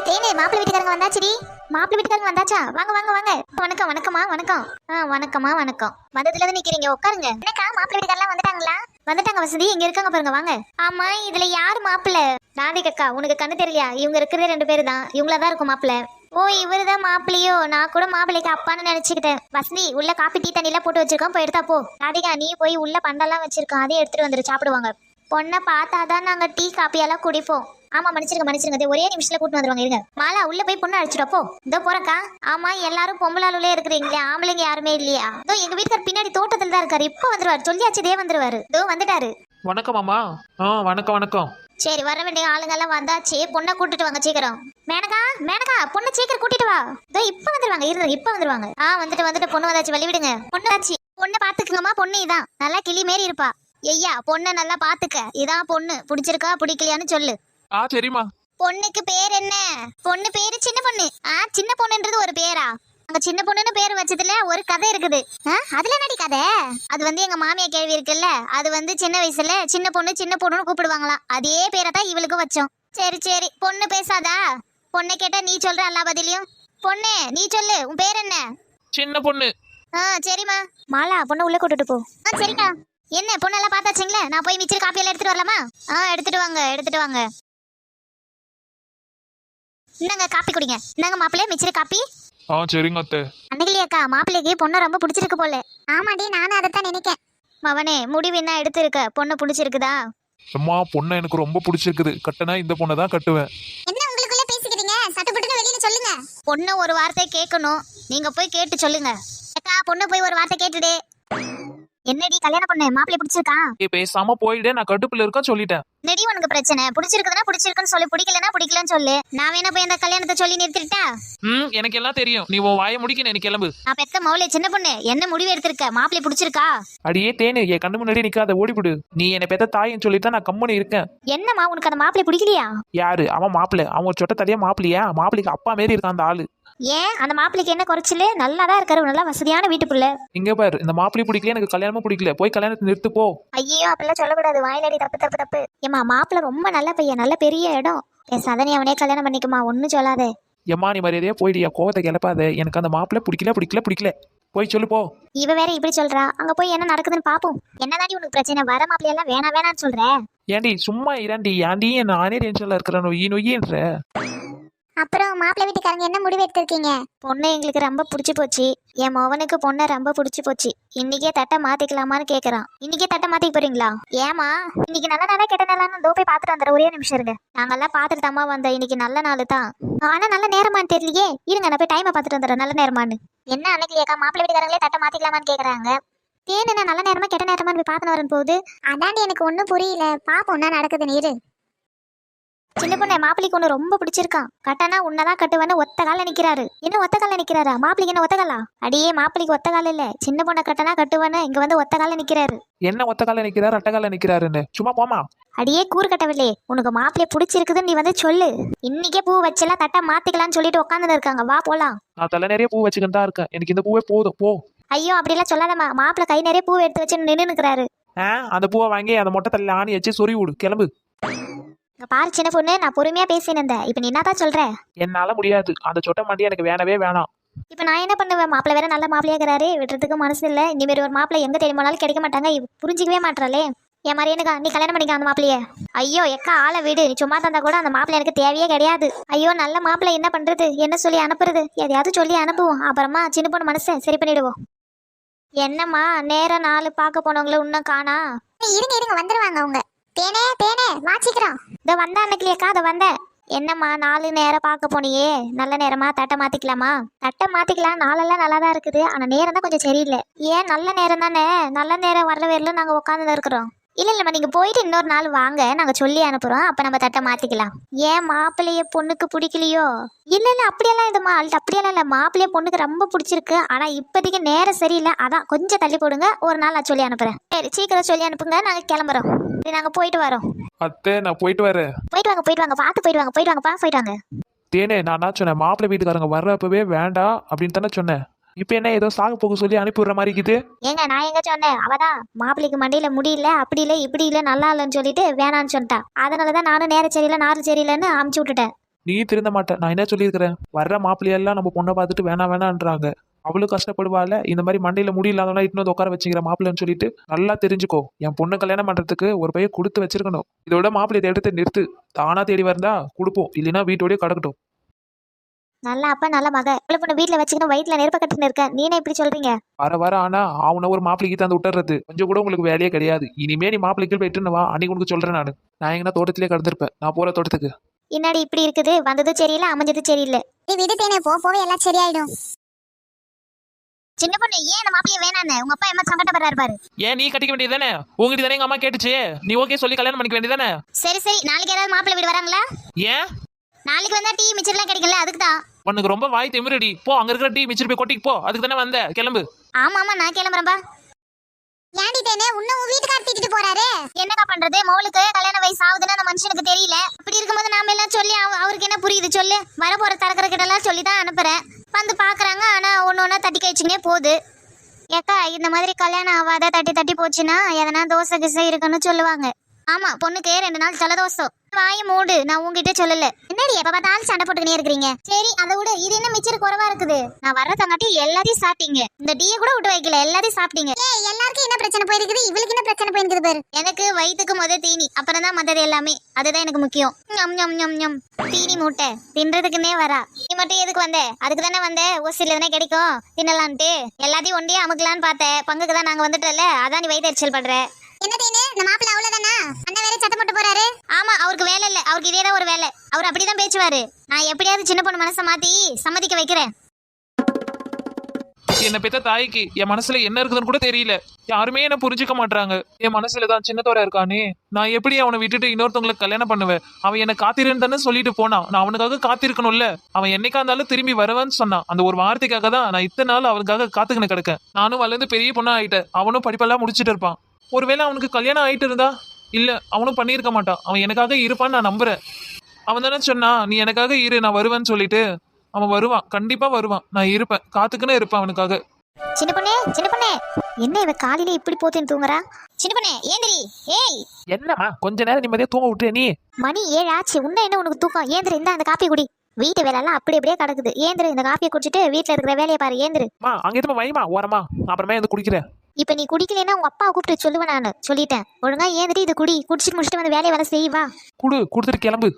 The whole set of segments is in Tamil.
தேனே மாப்பிள்ளை வீட்டுக்காரங்க வந்தாச்சுடி. மாப்பிள்ளை வீட்டுக்காரங்க வந்தாச்சா? வாங்க வாங்க வாங்க. வணக்கம் வணக்கம்மா வணக்கம். வணக்கம்மா வணக்கம். வந்ததுல இருந்து நிக்கிறீங்க, உட்காருங்க. என்னக்கா மாப்பிள்ளை வீட்டுக்காரலாம் வந்துட்டாங்களா? வந்துட்டாங்க வசந்தி, இங்க இருக்காங்க பாருங்க, வாங்க. ஆமா, இதுல யாரு மாப்பிள்ளை? ராதிகா, உனக்கு கண்ணு தெரியலையா? இவங்க இருக்கிறதே 2 பேரு தான், இவங்களதான் இருக்கும் மாப்பிள்ளை. ஓ, இவருதான் மாப்பிள்ளையோ? நான் கூட மாப்பிள்ளைக்கு அப்பான்னு நினைச்சுக்கிட்டேன். வசந்தி, உள்ள காப்பி டீ தண்ணி எல்லாம் போட்டு வச்சிருக்கோம், போய் எடுத்தா போ. ராதிகா, நீ போய் உள்ள பண்டெல்லாம் வச்சிருக்கோம், அதையும் எடுத்துட்டு வந்துரு, சாப்பிடுவாங்க. பொண்ணை பார்த்தாதான் நாங்க டீ காப்பியெல்லாம் குடிப்போம். ஆமா, மன்னிச்சிருங்க, ஒரே நிமிஷத்துல கூட்டு வந்துருவாங்க, இருங்க. மாலா, உள்ள போய் பொண்ணு அழைச்சிட்டப்போ. இதோ போறக்கா. ஆமா, எல்லாரும் பொம்பளாலுள்ளே இருக்கிறீங்களே, ஆம்பளைங்க யாருமே இல்லையா? இதோ எங்க வீட்டுக்கார் பின்னாடி தோட்டத்துல தான் இருக்காரு, இப்ப வந்துருவாரு, சொல்லியாச்சதே வந்துருவாரு. இதோ வந்துட்டாரு. வணக்கம் அம்மா. வணக்கம் வணக்கம். சரி, வர வேண்டிய ஆளுங்க எல்லாம் வந்தாச்சு, பொண்ணை கூட்டிட்டு வாங்க சீக்கிரம். மேனகா மேனகா, பொண்ணை சீக்கிரம் கூட்டிட்டு வா. இதோ இப்ப வந்துருவாங்க, இருங்க, இப்ப வந்துருவாங்க. வந்துட்டு பொண்ணு வந்தாச்சு, வழி விடுங்க. பொண்ணு வந்தாச்சு, பொண்ணை பாத்துக்குங்கம்மா. பொண்ணு இதான், நல்லா கிளி மாரி இருப்பா. ஐயா, பொண்ணை நல்லா பாத்துக்க. இதான் பொண்ணு, பிடிச்சிருக்கா பிடிக்கலையான்னு சொல்லு. சரிம்மா. பொண்ணுக்கு பேர் என்ன? பொண்ணு பேரு சின்ன பொண்ணு. சின்ன பொண்ணுன்றது ஒரு பேரா? அங்க சின்ன பொண்ணுன்னு பேர் வச்சதுல ஒரு கதை இருக்குது. அதுல என்னடி கதை? அது எங்க மாமியா கேள்வி இருக்குல்ல, அது சின்ன வயசுல சின்ன பொண்ணுன்னு கூப்பிடுவாங்களாம். அதே பேரை தான் இவளுக்கும் வச்சோம். சரி, பொண்ணு பேசாதா? பொண்ணை கேட்டா நீ சொல்ற எல்லா பதிலையும். பொண்ணு, நீ சொல்லு, உன் பேர் என்ன? சின்ன பொண்ணு. சரிம்மா. மாலா, பொண்ணு உள்ள கூட்டிட்டு போ. சரிக்கா. என்ன, பொண்ணெல்லாம் பார்த்தாச்சுங்களே? நான் போய் மிச்சர் காப்பி எல்லாம் எடுத்துட்டு வரலாமா? எடுத்துட்டு வாங்க. என்னங்க, காப்பி குடிங்க. என்னங்க மாப்பிள்ளை, மிச்சர் காப்பி. சரிங்க அத்தை. அன்னைக்கு மாப்பிள்ளைக்கு பொண்ணு ரொம்ப பிடிச்சிருக்கு போல. ஆமாடி, நானும் அதைத்தான் நினைக்கேன். மவனே, முடிவு என்ன எடுத்திருக்க? பொண்ணு பிடிச்சிருக்குதா? அம்மா, பொண்ணை எனக்கு ரொம்ப பிடிச்சிருக்குது. கட்டனா இந்த பொண்ணை தான் கட்டுவேன். என்ன உங்களுக்குள்ள பேசிக்கிறீங்க? சட்டுப்பட்டுன்னு வெளியில சொல்லுங்க. பொண்ணு ஒரு வார்த்தை கேட்கணும், நீங்க போய் கேட்டு சொல்லுங்க. அக்கா, பொண்ணு போய் ஒரு வார்த்தை கேட்டுடு. என்னடி, கல்யாணம் பண்ண மாப்பிள்ளை பிடிச்சிருக்கா? பேசாம போயிடு, நான் கடுப்புல இருக்க சொல்லிட்டேன். நெடி, உனக்கு பிரச்சனை? பிடிச்சிருக்குதுன்னா பிடிச்சிருக்குன்னு சொல்லி, பிடிக்கலன்னா பிடிக்கலன்னு சொல்லு. நான் வேணா போய் அந்த கல்யாணத்தை சொல்லி நிறுத்திட்டா? எனக்கு எல்லாம் தெரியும், நீ உன் வாயை முடிக்க எனக்கு கிளம்பு. நான் பெத்த மௌலே, சின்ன பொண்ணு, என்ன முடிவு எடுத்திருக்க? மாப்பிள்ளை பிடிச்சிருக்கா? அடியே தேனு, என் கண்ணு முன்னாடி நிக்காத, ஓடிவிடு. நீ என்னை பெத்த தாயின்னு சொல்லிட்டு நான் கம்முன்னு இருக்கேன். என்னம்மா, உனக்கு அந்த மாப்பிள்ளை பிடிக்கலையா? யாரு அவன்? மாப்பிள்ளை அவன் சொட்ட தடியா மாப்பிள்ளையா? மாப்பிள்ளைக்கு அப்பா மாரி இருக்கான் அந்த ஆளு. ஏன், அந்த மாப்பிள்ளைக்கு என்ன குறைச்சல? நல்லாதான் இருக்காரு, நல்லா வசதியான வீட்டுக்குள்ள. இங்க பாரு, இந்த மாப்பிள்ளை பிடிக்கல, எனக்கு கல்யாணமும் பிடிக்கல, போய் கல்யாணத்தை நிறுத்து போ. ஐயோ, அப்படிலாம் சொல்லக்கூடாது, வாயிலடி, தப்பு. ஏமா, மாப்பிள்ளை ரொம்ப நல்ல பையன், நல்ல பெரிய இடம். என் சதனி அவனே கல்யாணம் பண்ணிக்குமா, ஒன்னும் சொல்லாதே. எம்மா, நீ மரியாதையா போயிடு, என் கோவத்தை கிளப்பாத. எனக்கு அந்த மாப்பிள்ளை பிடிக்கல, போய் சொல்லு போ. இவ வேற இப்படி சொல்றா, அங்க போய் என்ன நடக்குதுன்னு பாப்போம். என்னதாண்டி உனக்கு பிரச்சனை? வர மாப்பிள்ளை எல்லாம் வேணான்னு சொல்ற? ஏண்டி சும்மா இராண்டி, ஏண்டி நானே டென்ஷன்ல இருக்கிறேன், நொய்யின்ற. அப்புறம் மாப்பிள்ளை வீட்டுக்காரங்க என்ன முடிவு எடுத்திருக்கீங்க? பொண்ணு எங்களுக்கு ரொம்ப பிடிச்சி போச்சு. என் மகனுக்கு பொண்ணை ரொம்ப பிடிச்சி போச்சு. இன்னைக்கே தட்டை மாத்திக்கலாமான்னு கேக்குறான். இன்னைக்கே தட்டை மாத்திக்க போறீங்களா? ஏமா, இன்னைக்கு நல்ல நாளா கெட்ட நாளான்னு போய் பாத்துட்டு வந்துடுற. ஒரே நிமிஷம் இருங்க, நாங்கெல்லாம் பாத்துட்டு தாமா வந்தோம். இன்னைக்கு நல்ல நாள் தான், ஆனா நல்ல நேரமான்னு தெரியலையே. இருங்க, நான் போய் டைமை பாத்துட்டு வந்துடுறேன். நல்ல நேரமானு என்ன? அன்னைக்கு ஏக்கா மாப்பிள்ளை வீட்டுக்காரங்களே தட்டை மாத்திக்கலாமான்னு கேக்குறாங்க. தேன் என்ன நல்ல நேரமா கெட்ட நேரமான்னு போய் பாத்துன்னு வரேன் போகுது. அதாண்டி எனக்கு ஒன்னும் புரியல. பாப்போம் என்ன நடக்குதுன்னு. இரு. சின்ன பொண்ணு, மாப்பிள்ளைக்கு ஒண்ணு ரொம்ப பிடிச்சிருக்கான். கட்டனா உன்னதான் கட்டுவேன்னு ஒத்த கால நிக்கிறாரு. என்ன ஒத்த கால நிக்கிறாரா? மாப்பிள்ளைக்கு என்ன ஒத்த காலா? அடியே, மாப்பிள்ளைக்கு ஒத்த கால இல்ல, சின்ன பொண்ணை கட்டனா கட்டுவேன்னு இங்க வந்து ஒத்த கால நிக்கிறாரு. என்ன ஒத்த கால நிக்கிறாரு, அட்ட கால நிக்கிறாருன்னு? சும்மா போமா. அடியே, கூறு கட்டவில்லை, உனக்கு மாப்பிள்ளைய பிடிச்சிருக்குதுன்னு நீ வந்து சொல்லு. இன்னைக்கே பூ வச்செல்லாம் தட்டை மாத்திக்கலாம்னு சொல்லிட்டு உட்காந்துன்னு இருக்காங்க. வா போலாம். நான் தலை நிறைய பூ வச்சுக்கிட்டு தான் இருக்கேன், எனக்கு இந்த பூவே போதும், போ. ஐயோ, அப்படிலாம் சொல்லாதம்மா. மாப்பிள்ளை கை நிறைய பூ எடுத்து வச்சு நின்று நிக்கிறாரு. அந்த பூவை வாங்கி அந்த மொட்டை தள்ள ஆணி வச்சு சொறி விடு, கிளம்பு. பாரு சின்ன பொண்ணு, நான் பொறுமையா பேசினேன். இப்ப நீ என்னதான் சொல்ற? என்னால முடியாது, அந்த சொட்டை மாட்டி எனக்கு வேணவே வேணாம். இப்ப நான் என்ன பண்ணுவேன்? மாப்பிள்ளை வேற நல்ல மாப்பிள்ளையாக்குறாரு, விட்டுறதுக்கு மனசு இல்ல. இனிமேல் ஒரு மாப்பிள்ளை எங்க தெரியுமானாலும் கிடைக்க மாட்டாங்க. புரிஞ்சிக்கவே மாட்டாளே. என் மாதிரி எனக்கா நீ கல்யாணம் பண்ணிக்க அந்த மாப்பிள்ளைய. ஐயோ எக்கா, ஆளை விடு. நீ சும்மா தந்தா கூட அந்த மாப்பிள்ளை எனக்கு தேவையே கிடையாது. ஐயோ, நல்ல மாப்பிள்ளை என்ன பண்றது? என்ன சொல்லி அனுப்புறது? எதையாவது சொல்லி அனுப்புவோம், அப்புறமா சின்ன பொண்ணு மனசை சரி பண்ணிடுவோம். என்னம்மா, நேரம் 4 பார்க்க போனவங்கள இன்னும் காணா? இருங்க, வந்துருவாங்க அவங்க. தேனே வாச்சிக்கிறோம். இதை வந்தா அன்னைக்குலேக்கா, அதை வந்தேன். என்னம்மா, 4 நேரம் பார்க்க போனியே, நல்ல நேரமா? தட்டை மாத்திக்கலாமா? தட்டை மாத்திக்கலாம், நாளெல்லாம் நல்லா தான் இருக்குது, ஆனா நேரம் தான் கொஞ்சம் சரியில்லை. ஏன்? நல்ல நேரம் தானே, நல்ல நேரம் வரல வரல நாங்க உட்காந்துதான் இருக்கிறோம். இல்லம்மா, நீங்க போயிட்டு இன்னொரு நாள் வாங்க, நாங்க சொல்லி அனுப்புறோம், அப்ப நம்ம தட்டை மாத்திக்கலாம். ஏன், மாப்பிள்ளைய பொண்ணுக்கு பிடிக்கலையோ? இல்ல அப்படியெல்லாம் இதுமா, அப்படியெல்லாம் இல்ல, மாப்பிள்ளைய பொண்ணுக்கு ரொம்ப பிடிச்சிருக்கு, ஆனா இப்போதைக்கு நேரம் சரியில்லை, அதான் கொஞ்சம் தள்ளி போடுங்க, ஒரு நாள் நான் சொல்லி அனுப்புறேன். சரி, சீக்கிரம் சொல்லி அனுப்புங்க, நாங்க கிளம்புறோம். நாங்க போயிட்டு வரோம். அத்தை, நான் போயிட்டு வரேன். போயிட்டு வாங்க, பார்த்து போயிட்டு வாங்க. தேனே, நான் சொன்னேன் மாப்பிள்ளை வீட்டுக்காரங்க வர்றப்பவே வேண்டாம் அப்படின்னு தானே சொன்னேன். இப்ப என்ன ஏதோ சாக போக சொல்லி அனுப்பி விடுற மாதிரி இருக்குது? ஏங்க, நான் எங்க சொன்னேன்? அவதான் மாப்பிள்ளைக்கு மண்டையில முடியல, அப்படி இல்லை இப்படி இல்லை, நல்லா இல்லைன்னு சொல்லிட்டு வேணான்னு சொல்லிட்டா. அதனாலதான் நானும் நேரம் சரியில்லை நாரும் சரியில்லைன்னு அமுச்சு விட்டுட்டேன். நீ திருந்த மாட்ட. நான் என்ன சொல்லியிருக்கிறேன், வர்ற மாப்பிள்ளையெல்லாம் நம்ம பொண்ணை பார்த்துட்டு வேணான்றாங்க. அவளும் கஷ்டப்படுவாள். இந்த மாதிரி மண்டையில முடி இல்லாதவனா இட்டு வந்து உட்கார வச்சுக்கிற மாப்பிள்ளைன்னு சொல்லிட்டு நல்லா தெரிஞ்சுக்கோ. என் பொண்ணு கல்யாணம் பண்றதுக்கு ஒரு பையன் கொடுத்து வச்சிருக்கணும். இதோட மாப்பிள்ளையை எடுத்து நிறுத்து. தானா தேடி வந்தா கொடுப்போம், இல்லைன்னா வீட்டோடய கிடக்கட்டும். நல்ல அப்பா நல்ல மக இவ்வளவு பொண்ணு வீட்டுல வச்சுக்கணும் வயிற்றுல நெருப்ப கட்டுன்னு இருக்க நீனே இப்படி சொல்றீங்க? வர ஆனா அவனை ஒரு மாப்பிள்ளைக்கு தந்து விட்டுறது கொஞ்சம் கூட உங்களுக்கு வேலையே கிடையாது. இனிமே நீ மாப்பிள்ளைக்கு போயிட்டு வா, அன்னைக்கு உனக்கு சொல்றேன். நான் எங்கன்னா தோட்டத்திலே கடந்திருப்பேன். நான் போற தோட்டத்துக்கு. என்னடி இப்படி இருக்குது? வந்ததும் சரியில்லை, அமைஞ்சது சரியில்லை. நீ விடு தேனே, போவே எல்லாம் சரியாயிடும். சின்ன பொண்ணு ஏன் அந்த மாப்பிளைய வேணான்னு உங்க அப்பா என்ன சங்கடப்படுறாரு பாரு. ஏன் நீ கட்டிக்க வேண்டியதானே? உங்ககிட்ட தானே எங்க அம்மா கேட்டுச்சு. நீ ஓகே சொல்லி கல்யாணம் பண்ணிக்க வேண்டியதானே? சரி நாளைக்கு ஏதாவது மாப்பிள்ளை வீடு வராங்களா? ஏன் நாளைக்கு வந்தா டீ மிச்சர்லாம் கிடைக்கல, அதுக்கு தான். உனக்கு ரொம்ப வாய் திமிரடி. போ, அங்க இருக்கிற டீ மிச்சர் போய் கொட்டிக்கு போ. அதுக்கு தானே வந்த, கிளம்பு. ஆமா நான் கிளம்புறேன்பா. ஏண்டி தேனே, உன்ன உன் வீட்டுக்கார திட்டிட்டு போறாரு? என்னக்கா பண்றது, மோளுக்கு கல்யாண வயசு ஆகுதுன்னு அந்த மனுஷனுக்கு தெரியல. அப்படி இருக்கும்போது நாம எல்லாம் சொல்லி அவருக்கு என்ன புரியுது சொல்லு? வர போற தரக்கிற கிட்ட எல்லாம் சொல்லி தான் அனுப்புறேன். வந்து பாக்குறாங்க, ஆனா ஒன்னொன்னா தட்டி கழிச்சுனே போகுது. ஏக்கா இந்த மாதிரி கல்யாணம் ஆகாத தட்டி போச்சுன்னா எதனா தோசை கிசை இருக்குன்னு சொல்லுவாங்க. ஆமா, பொண்ணுக்கு 2 நாள் ஜலதோஷம். வாய மூடு, நான் உங்ககிட்ட சொல்லல. என்னடி எப்ப பார்த்தாலும் சண்டை போட்டுக்கினே இருக்கிறீங்க? சரி அதை விட, இது என்ன மிச்சர் குறைவா இருக்குது? நான் வர்றதங்காட்டி எல்லாத்தையும் சாப்பிட்டீங்க. இந்த டீயை கூட விட்டு வைக்கல, எல்லாத்தையும் சாப்பிட்டீங்க. எல்லாருக்கும் என்ன பிரச்சனை போயிருக்குது? இவளுக்கு என்ன பிரச்சனை போயிருக்குது பாரு. எனக்கு வயிற்றுக்கு முத தீனி, அப்புறம் தான் மத்தது எல்லாமே. அதுதான் எனக்கு முக்கியம். ஞம் ஞம் ஞம் ஞம். தீனி மூட்டை தின்றதுக்குன்னே வரா. நீ மட்டும் எதுக்கு வந்த? அதுக்கு தானே வந்த, ஓசில தானே கிடைக்கும் தின்னலான்ட்டு. எல்லாத்தையும் ஒண்டியே அமுக்கலான்னு பார்த்தேன். பங்குக்கு தான் நாங்க வந்துட்டோம்ல, அதான் நீ வயிற்றுச்சல் பண்ற. என்ன தேனே, இந்த மாப்பிள்ள அவ்வளவுதானா? அண்ணன் வேற சத்தம் போட்டு போறாரு. ஆமா, அவருக்கு வேலை இல்ல, அவருக்கு இதேதான் ஒரு வேலை. அவர் அப்படிதான் பேசுவாரு. நான் எப்படியாவது சின்ன பொண்ணு மனசை மாத்தி சம்மதிக்க வைக்கிறேன். என்ன பெத்த தாய்க்கு என் மனசுல என்ன இருக்குதுன்னு கூட தெரியல. யாருமே என்ன புரிஞ்சுக்க மாட்டாங்க. என் மனசுலதான் சின்னத்தோட இருக்கானே. நான் எப்படி அவனை விட்டுட்டு இன்னொருத்தவங்களுக்கு கல்யாணம் பண்ணுவேன்? அவன் என்ன காத்திருன்னு தானே சொல்லிட்டு போனான். நான் அவனுக்காக காத்திருக்கணும்ல. அவன் என்னைக்கா இருந்தாலும் திரும்பி வருவான்னு சொன்னான். அந்த ஒரு வார்த்தைக்காக தான் நான் இத்தனை நாள் அவனுக்காக காத்துக்கின்னு கிடக்கேன். நானும் வளர்ந்து பெரிய பொண்ணா ஆயிட்டேன். அவனும் படிப்பெல்லாம் முடிச்சுட்டு இருப்பான். ஒருவேளை அவனுக்கு கல்யாணம் ஆயிட்டு இருந்தா இல்ல, அவனும் பண்ணியிருக்க மாட்டான். அவன் எனக்காக இருப்பான்னு நான் நம்புறேன். அவன் தானே சொன்னான், நீ எனக்காக இரு, நான் வருவேன்னு சொல்லிட்டு. அவன் வருவான், கண்டிப்பா வருவான். நான் இருப்பேன், காத்துக்குன்னு இருப்பேன் அவனுக்காக. சின்ன பொண்ணே, என்ன இவ காலையில இப்படி போத்துன்னு தூங்குறா? சின்ன பொண்ணே ஏந்திரி. ஏய் என்னம்மா, கொஞ்ச நேரம் நிம்மதியா தூங்க விட்டுற நீ? மணி 7 ஆச்சு, உன்ன என்ன உனக்கு தூக்கம்? ஏந்திரி, இந்த அந்த காப்பி குடி. வீட்டு வேலையெல்லாம் அப்படியே கிடக்குது. ஏந்திரு, இந்த காப்பியை குடிச்சிட்டு வீட்டுல இருக்கிற வேலையை பாரு. ஏந்திரு. அங்க எதுவும் வைமா ஓரமா, அப்புறமே வந்து குடிக்கிறேன். இப்ப நீ குடிக்கலைன்னா உங்க அப்பா கூப்பிட்டு சொல்லுவேன். நான் சொல்லிட்டேன். ஒழுங்கா ஏந்திரி, இது குடி. குடிச்சிட்டு முடிச்சுட்டு வந்து வேலையை செய்வா. கொடுத்துட்டு கிளம்பு.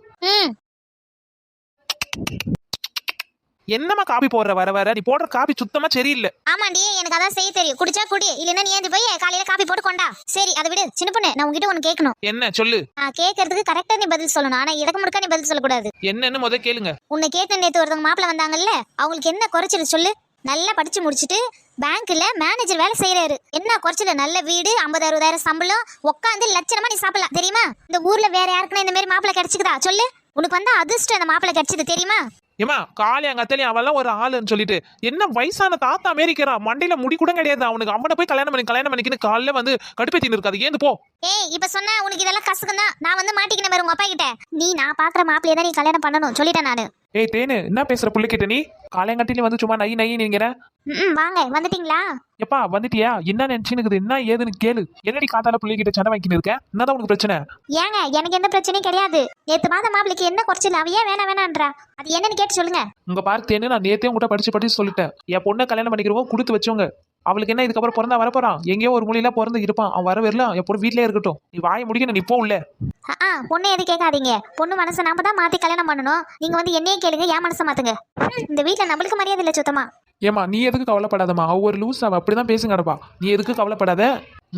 என்னம்மா காப்பி போடுற? வர நீ போடுற காப்பி சுத்தமா சரியில்லை. ஆமாண்டி, எனக்கு அதான் செய்ய தெரியும். குடிச்சா குடி, இல்லன்னா நீ ஏந்தி போய் காலையில காப்பி போட்டு கொண்டா. சரி அதை விடு. சின்ன பொண்ணு, நான் உங்ககிட்ட ஒண்ணு கேட்கணும். என்ன சொல்லு? நான் கேட்கறதுக்கு கரெக்டா நீ பதில் சொல்லணும். ஆனா இடக்கு முடுக்கா நீ பதில் சொல்லக்கூடாது. என்னன்னு முத கேளுங்க. உன்னை கேட்ட நேத்து ஒருத்தவங்க மாப்பிள்ள வந்தாங்கல்ல, அவங்களுக்கு என்ன குறைச்சல் சொல்லு? நல்லா படிச்சு முடிச்சுட்டு பேங்க்ல மேனேஜர் வேலை செய்யறாரு. என்ன குறைச்சல? நல்ல வீடு, 50,000-60,000 சம்பளம், உட்காந்து லட்சணமா நீ சாப்பிடலாம் தெரியுமா? இந்த ஊர்ல வேற யாருக்குன்னா இந்த மாதிரி மாப்பிள்ள கிடைச்சுக்குதா சொல்லு? உனக்கு வந்தா அதிர்ஷ்டம் இந்த மாப்பிள்ள கிடைச்சது தெரியுமா? ஏமா காளி அங்க அத்தலையும் அவெல்லாம் ஒரு ஆளுன்னு சொல்லிட்டு என்ன வயசான தாத்தா அமெரிக்கிறான். மண்டையில முடி கூட கிடையாது அவனுக்கு. அவனை போய் கல்யாணம் பண்ணிக்கின்னு காலைல வந்து கடுப்பேத்தின்னு இருக்காது. ஏந்து போ. ஏய் இப்ப சொன்னா உனக்கு இதெல்லாம் கசக்கும் தான். நான் வந்து மாட்டிக்கின பாரு உங்க அப்பா கிட்ட. நீ நான் பாக்குற மாப்பிள்ளைய தான் நீ கல்யாணம் பண்ணணும் சொல்லிட்டேன் நானு. ஏய் தேனு, என்ன பேசுற புள்ளிக்கிட்ட நீ? காலையங்கட்டில வந்து சும்மா நை நீங்கிற. வாங்க, வந்துட்டீங்களா? எப்பா வந்துட்டியா? என்ன நினைச்சுன்னு என்ன ஏதுன்னு கேளு. என்னடி காத்தால புள்ளிக்கிட்ட சண்டை வாங்கின்னு இருக்க? என்னதான் உனக்கு பிரச்சனை? ஏங்க எனக்கு எந்த பிரச்சனையும் கிடையாது. நேத்து மாத மாப்பிளைக்கு என்ன குறைச்சல? அவ ஏன் வேணான்றா? அது என்னன்னு கேட்டு சொல்லுங்க. உங்க பார்த்தேன்னு நான் நேத்தே உங்ககிட்ட படிச்சு சொல்லிட்டேன். என் பொண்ணை கல்யாணம் பண்ணிக்கிறவங்க கொடுத்து வச்சவங்க. அவளுக்கு என்ன இதுக்கப்புறம் பிறந்தா வரப்போறான்? எங்கேயோ ஒரு மொழியில பிறந்து இருப்பான். அவன் வர வரலாம். என் பொண்ணு வீட்லயே இருக்கட்டும். நீ வாய முடிக்கணும், நீ போ உள்ள. பொண்ணு எது கேட்காதீங்க. பொண்ணு மனசை நாம தான் மாத்தி கல்யாணம் பண்ணணும். நீங்க வந்து என்னையே கேளுங்க, என் மனசை மாத்துங்க. இந்த வீட்டுல நம்மளுக்கு மரியாதை இல்ல சுத்தமா. ஏமா நீ எதுக்கு கவலைப்படாதம்மா? அவ ஒரு லூஸ், அவ அப்படிதான் பேசுங்க கிடப்பா. நீ எதுக்கு கவலைப்படாத.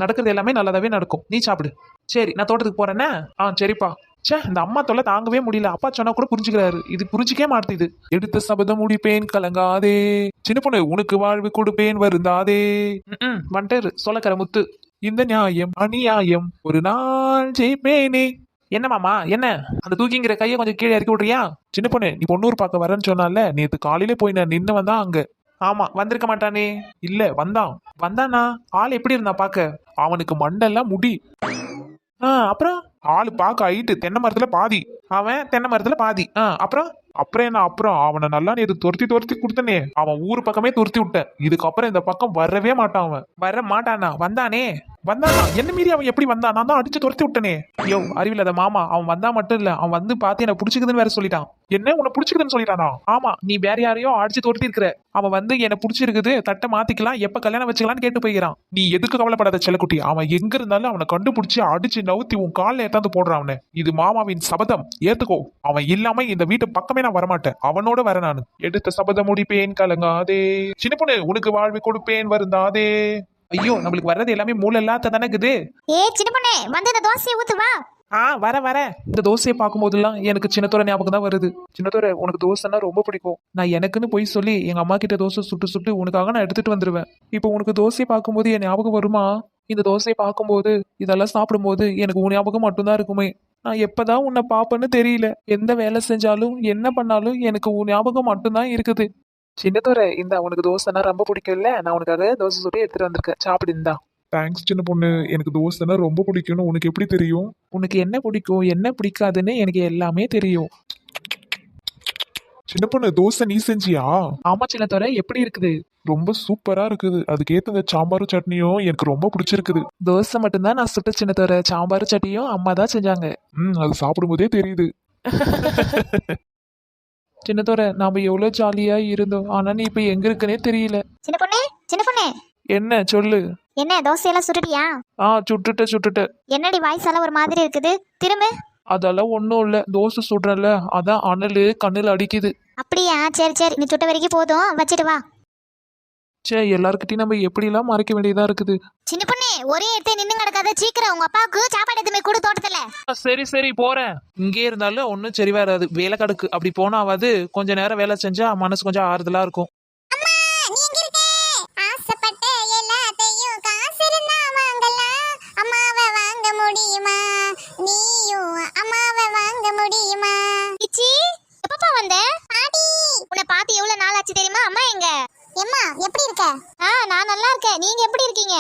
நடக்கிறது எல்லாமே நல்லதாவே நடக்கும். நீ சாப்பிடு. சரி நான் தோட்டத்துக்கு போறேன்னா? சரிப்பா. சே, இந்த அம்மா தொல்லை தாங்கவே முடியல. அப்பா சொன்னா கூட புரிஞ்சுக்கிறாரு, இது புரிஞ்சுக்கவே மாட்டேது. எடுத்த சபதம் முடிப்பேன் கலங்காதே, சின்ன பொண்ணு உனக்கு வாழ்வு கொடுப்பேன் வருந்தாதே. வந்துட்டாரு சொல்லக்கற முத்து. இந்த நியாயம் அநியாயம் ஒரு நாள் ஜெயிப்பேனே. என்ன மாமா என்ன அந்த தூக்கிங்கிற கையை கொஞ்சம் கீழே இறக்கி விட்றியா? சின்ன பொண்ணு, நீ பொண்ணூர் பார்க்க வரேன்னு சொன்னால, நேத்து காலையில போய் நான் நின்று வந்தா அங்க. ஆமா, வந்திருக்க மாட்டானே. இல்ல வந்தானா? ஆள் எப்படி இருந்தா பாக்க? அவனுக்கு மண்டெல்லாம் முடி. அப்புறம் ஆளு பார்க்க ஹைட்டு, தென்னை மரத்துல பாதி. அவன் தென்னை மரத்துல பாதி. அப்புறம் அப்புறம் என்ன அப்புறம் அவனை நல்லா நீ துரத்தி துரத்தி கொடுத்தனே அவன் ஊர் பக்கமே துரத்தி விட்டேன் இதுக்கப்புறம் இந்த பக்கம் வரவே மாட்டான் அவன் வர மாட்டானா வந்தானே வந்தானா என்ன மீறி அவன் எப்படி வந்தான் நான் தான் அடிச்சு துரத்தி விட்டனே ஐயோ அறிவில்லாத மாமா அவன் வந்தா மட்டும் இல்ல அவன் வந்து பார்த்து என்ன பிடிச்சிக்குதுன்னு வேற சொல்லிட்டான் என்ன உன்னை பிடிச்சிக்குதுன்னு சொல்லிட்டானா ஆமா நீ வேற யாரையோ அடிச்சு துரத்தி இருக்கிற அவன் வந்து என்ன பிடிச்சிருக்குது தட்டை மாத்திக்கலாம் எப்ப கல்யாணம் வச்சுக்கலாம்னு கேட்டு போய்கிறான் நீ எதுக்கு கவலைப்படாத செல்லக்குட்டி அவன் எங்க இருந்தாலும் அவனை கண்டுபிடிச்சு அடிச்சு நவுத்தி உன் காலில் ஏத்தாந்து போடுறான் அவனை இது மாமாவின் சபதம் ஏத்துக்கோ அவன் இல்லாம இந்த வீட்டு பக்கமே நான் வரமாட்டேன் அவனோட வர நான் எடுத்த சபதம் முடிப்பேன் கலங்காதே சின்ன பொண்ணு உனக்கு வாழ்வு கொடுப்பேன் வருந்தாதே ஐயோ நம்மளுக்கு வர்றது எல்லாமே மூளை இல்லாத தானே இருக்குது ஏ சின்ன பொண்ணே வந்து இந்த தோசையை ஊத்து வா. வர இந்த தோசையை பார்க்கும்போதெல்லாம் எனக்கு சின்னத்தோர ஞாபகம் தான் வருது சின்னத்தோர உனக்கு தோசைன்னா ரொம்ப பிடிக்கும் நான் எனக்குன்னு போய் சொல்லி எங்க அம்மா கிட்ட தோசை சுட்டு சுட்டு உனக்காக நான் எடுத்துட்டு வந்துருவேன் இப்போ உனக்கு தோசையை பார்க்கும்போது என் ஞாபகம் வருமா இந்த தோசையை பார்க்கும்போது இதெல்லாம் சாப்பிடும்போது எனக்கு உன் ஞாபகம் மட்டும்தான் இருக்குமே நான் எப்பதான் உன்னை பாப்பேன்னு தெரியல எந்த வேலை செஞ்சாலும் என்ன பண்ணாலும் எனக்கு உன் ஞாபகம் மட்டும்தான் இருக்குது சின்னத்தோர இந்த உனக்கு தோசைன்னா ரொம்ப பிடிக்கும்ல நான் உனக்காக தோசை சுட்டு எடுத்துட்டு வந்திருக்கேன் சாப்பிடு இந்தா தேங்க்ஸ் சின்ன பொண்ணு எனக்கு தோசைன்னா ரொம்ப பிடிக்கும்னு உனக்கு எப்படி தெரியும் உனக்கு என்ன பிடிக்கும் என்ன பிடிக்காதுன்னு எனக்கு எல்லாமே தெரியும் சின்ன பொண்ணு தோசை நீ செஞ்சியா ஆமா சின்னத்தோர எப்படி இருக்குது ரொம்ப சூப்பரா இருக்குது அதுக்கேத்த இந்த சாம்பாரும் சட்னியும் எனக்கு ரொம்ப பிடிச்சிருக்குது தோசை மட்டும்தான் நான் சுட்ட சின்னத்தோர சாம்பார் சட்னியும் அம்மா தான் செஞ்சாங்க அது சாப்பிடும்போதே தெரியுது சின்னத்தோர நாம எவ்வளவு ஜாலியா இருந்தோம் ஆனா நீ இப்ப எங்க இருக்குன்னே தெரியல சின்ன பொண்ணே என்ன சொல்லு என்ன தோசையெல்லாம் சுட்டுட்டியா? சுட்டுட்ட என்னடி வாய்ஸ் எல்லாம் ஒரு மாதிரி இருக்குது திரும்ப. அதெல்லாம் ஒன்றும் இல்லை தோசை சுடுறல அதான் அனல் கண்ணில் அடிக்குது. அப்படியா சரி நீ சுட்ட வரைக்கும் போதும் வச்சுட்டு வா. எல்லாருக்கிட்டையும் நம்ம எப்படிலாம் மறைக்க வேண்டியதா இருக்குது. சின்ன பொண்ணே ஒரே இடத்துல நின்று கிடக்காத சீக்கிரம் உங்க அப்பாவுக்கு சாப்பாடு எதுவுமே கொடு தோட்டத்துல. சரி போறேன். இங்கே இருந்தாலும் ஒன்றும் சரி வராது வேலை கடுக்கு அப்படி போனாவது கொஞ்ச நேரம் வேலை செஞ்சா மனசு கொஞ்சம் ஆறுதலா இருக்கும். தெரியுமா அம்மா எங்க எம்மா எப்படி இருக்க? நான் நல்லா இருக்கேன். நீங்க எப்படி இருக்கீங்க?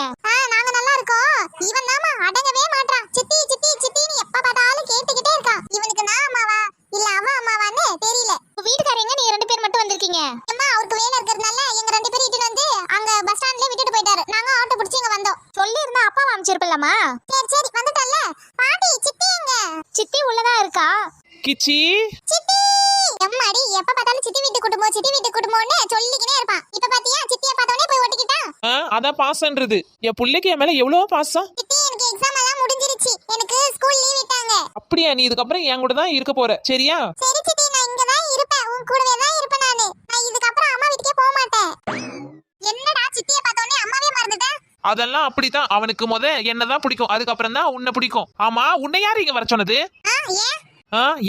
நாங்க நல்லா இருக்கோம். இவன் தாமா அடங்கவே மாட்டான். சித்தி சித்தி சித்தின்னு எப்ப பார்த்தாலும் கேட்டுக்கிட்டே இருக்கான். இவனுக்கு நான் அம்மாவா இல்ல அவன் அம்மாவான்னு தெரியல. வீட்டுக்காரங்க நீங்க ரெண்டு பேர் மட்டும் வந்திருக்கீங்க. அம்மா அவருக்கு வேலை இருக்கிறதுனால எங்க ரெண்டு பேரும் இட்டுட்டு வந்து அங்க பஸ் ஸ்டாண்ட்ல விட்டுட்டு போயிட்டாரு. நாங்க ஆட்டோ பிடிச்சி இங்க வந்தோம். சொல்லி இருந்தா அப்பாவை அனுப்பிச்சிருப்பலாமா? சரி வந்துட்டல்ல. பாட்டி சித்தி எங்க? சித்தி உள்ளதா இருக்கா. கிச்சி சித்தி எம்மாடி எப்ப பார்த்தாலும் சித்தி வீட்டு குடும்பம்னு சொல்லிக்கினே இருப்பான். இப்ப பாத்தியா சித்திய பார்த்தவனே போய் ஒட்டிக்கிட்டான். அதான் பாசம்ன்றது. என் புள்ளைக்கு என் மேல எவ்வளவு பாசம். சித்தி எனக்கு எக்ஸாம் எல்லாம் முடிஞ்சிருச்சு. எனக்கு ஸ்கூல் லீவ் விட்டாங்க. அப்படியா நீ இதுக்கப்புறம் என் கூட தான் இருக்க போற சரியா? சரி சித்தி நான் இங்க தான் இருப்பேன். உன் கூடவே தான் இருப்பேன் நானு. நான் இதுக்கப்புறம் அம்மா வீட்டுக்கே போக மாட்டேன். என்னடா சித்திய பார்த்தவனே அம்மாவே மறந்துட்டேன். அதெல்லாம் அப்படித்தான். அவனுக்கு என்னதான் பிடிக்கும் அதுக்கப்புறம் தான் உன்னை பிடிக்கும். ஆமா உன்னை யாரு இங்க வர சொன்னது?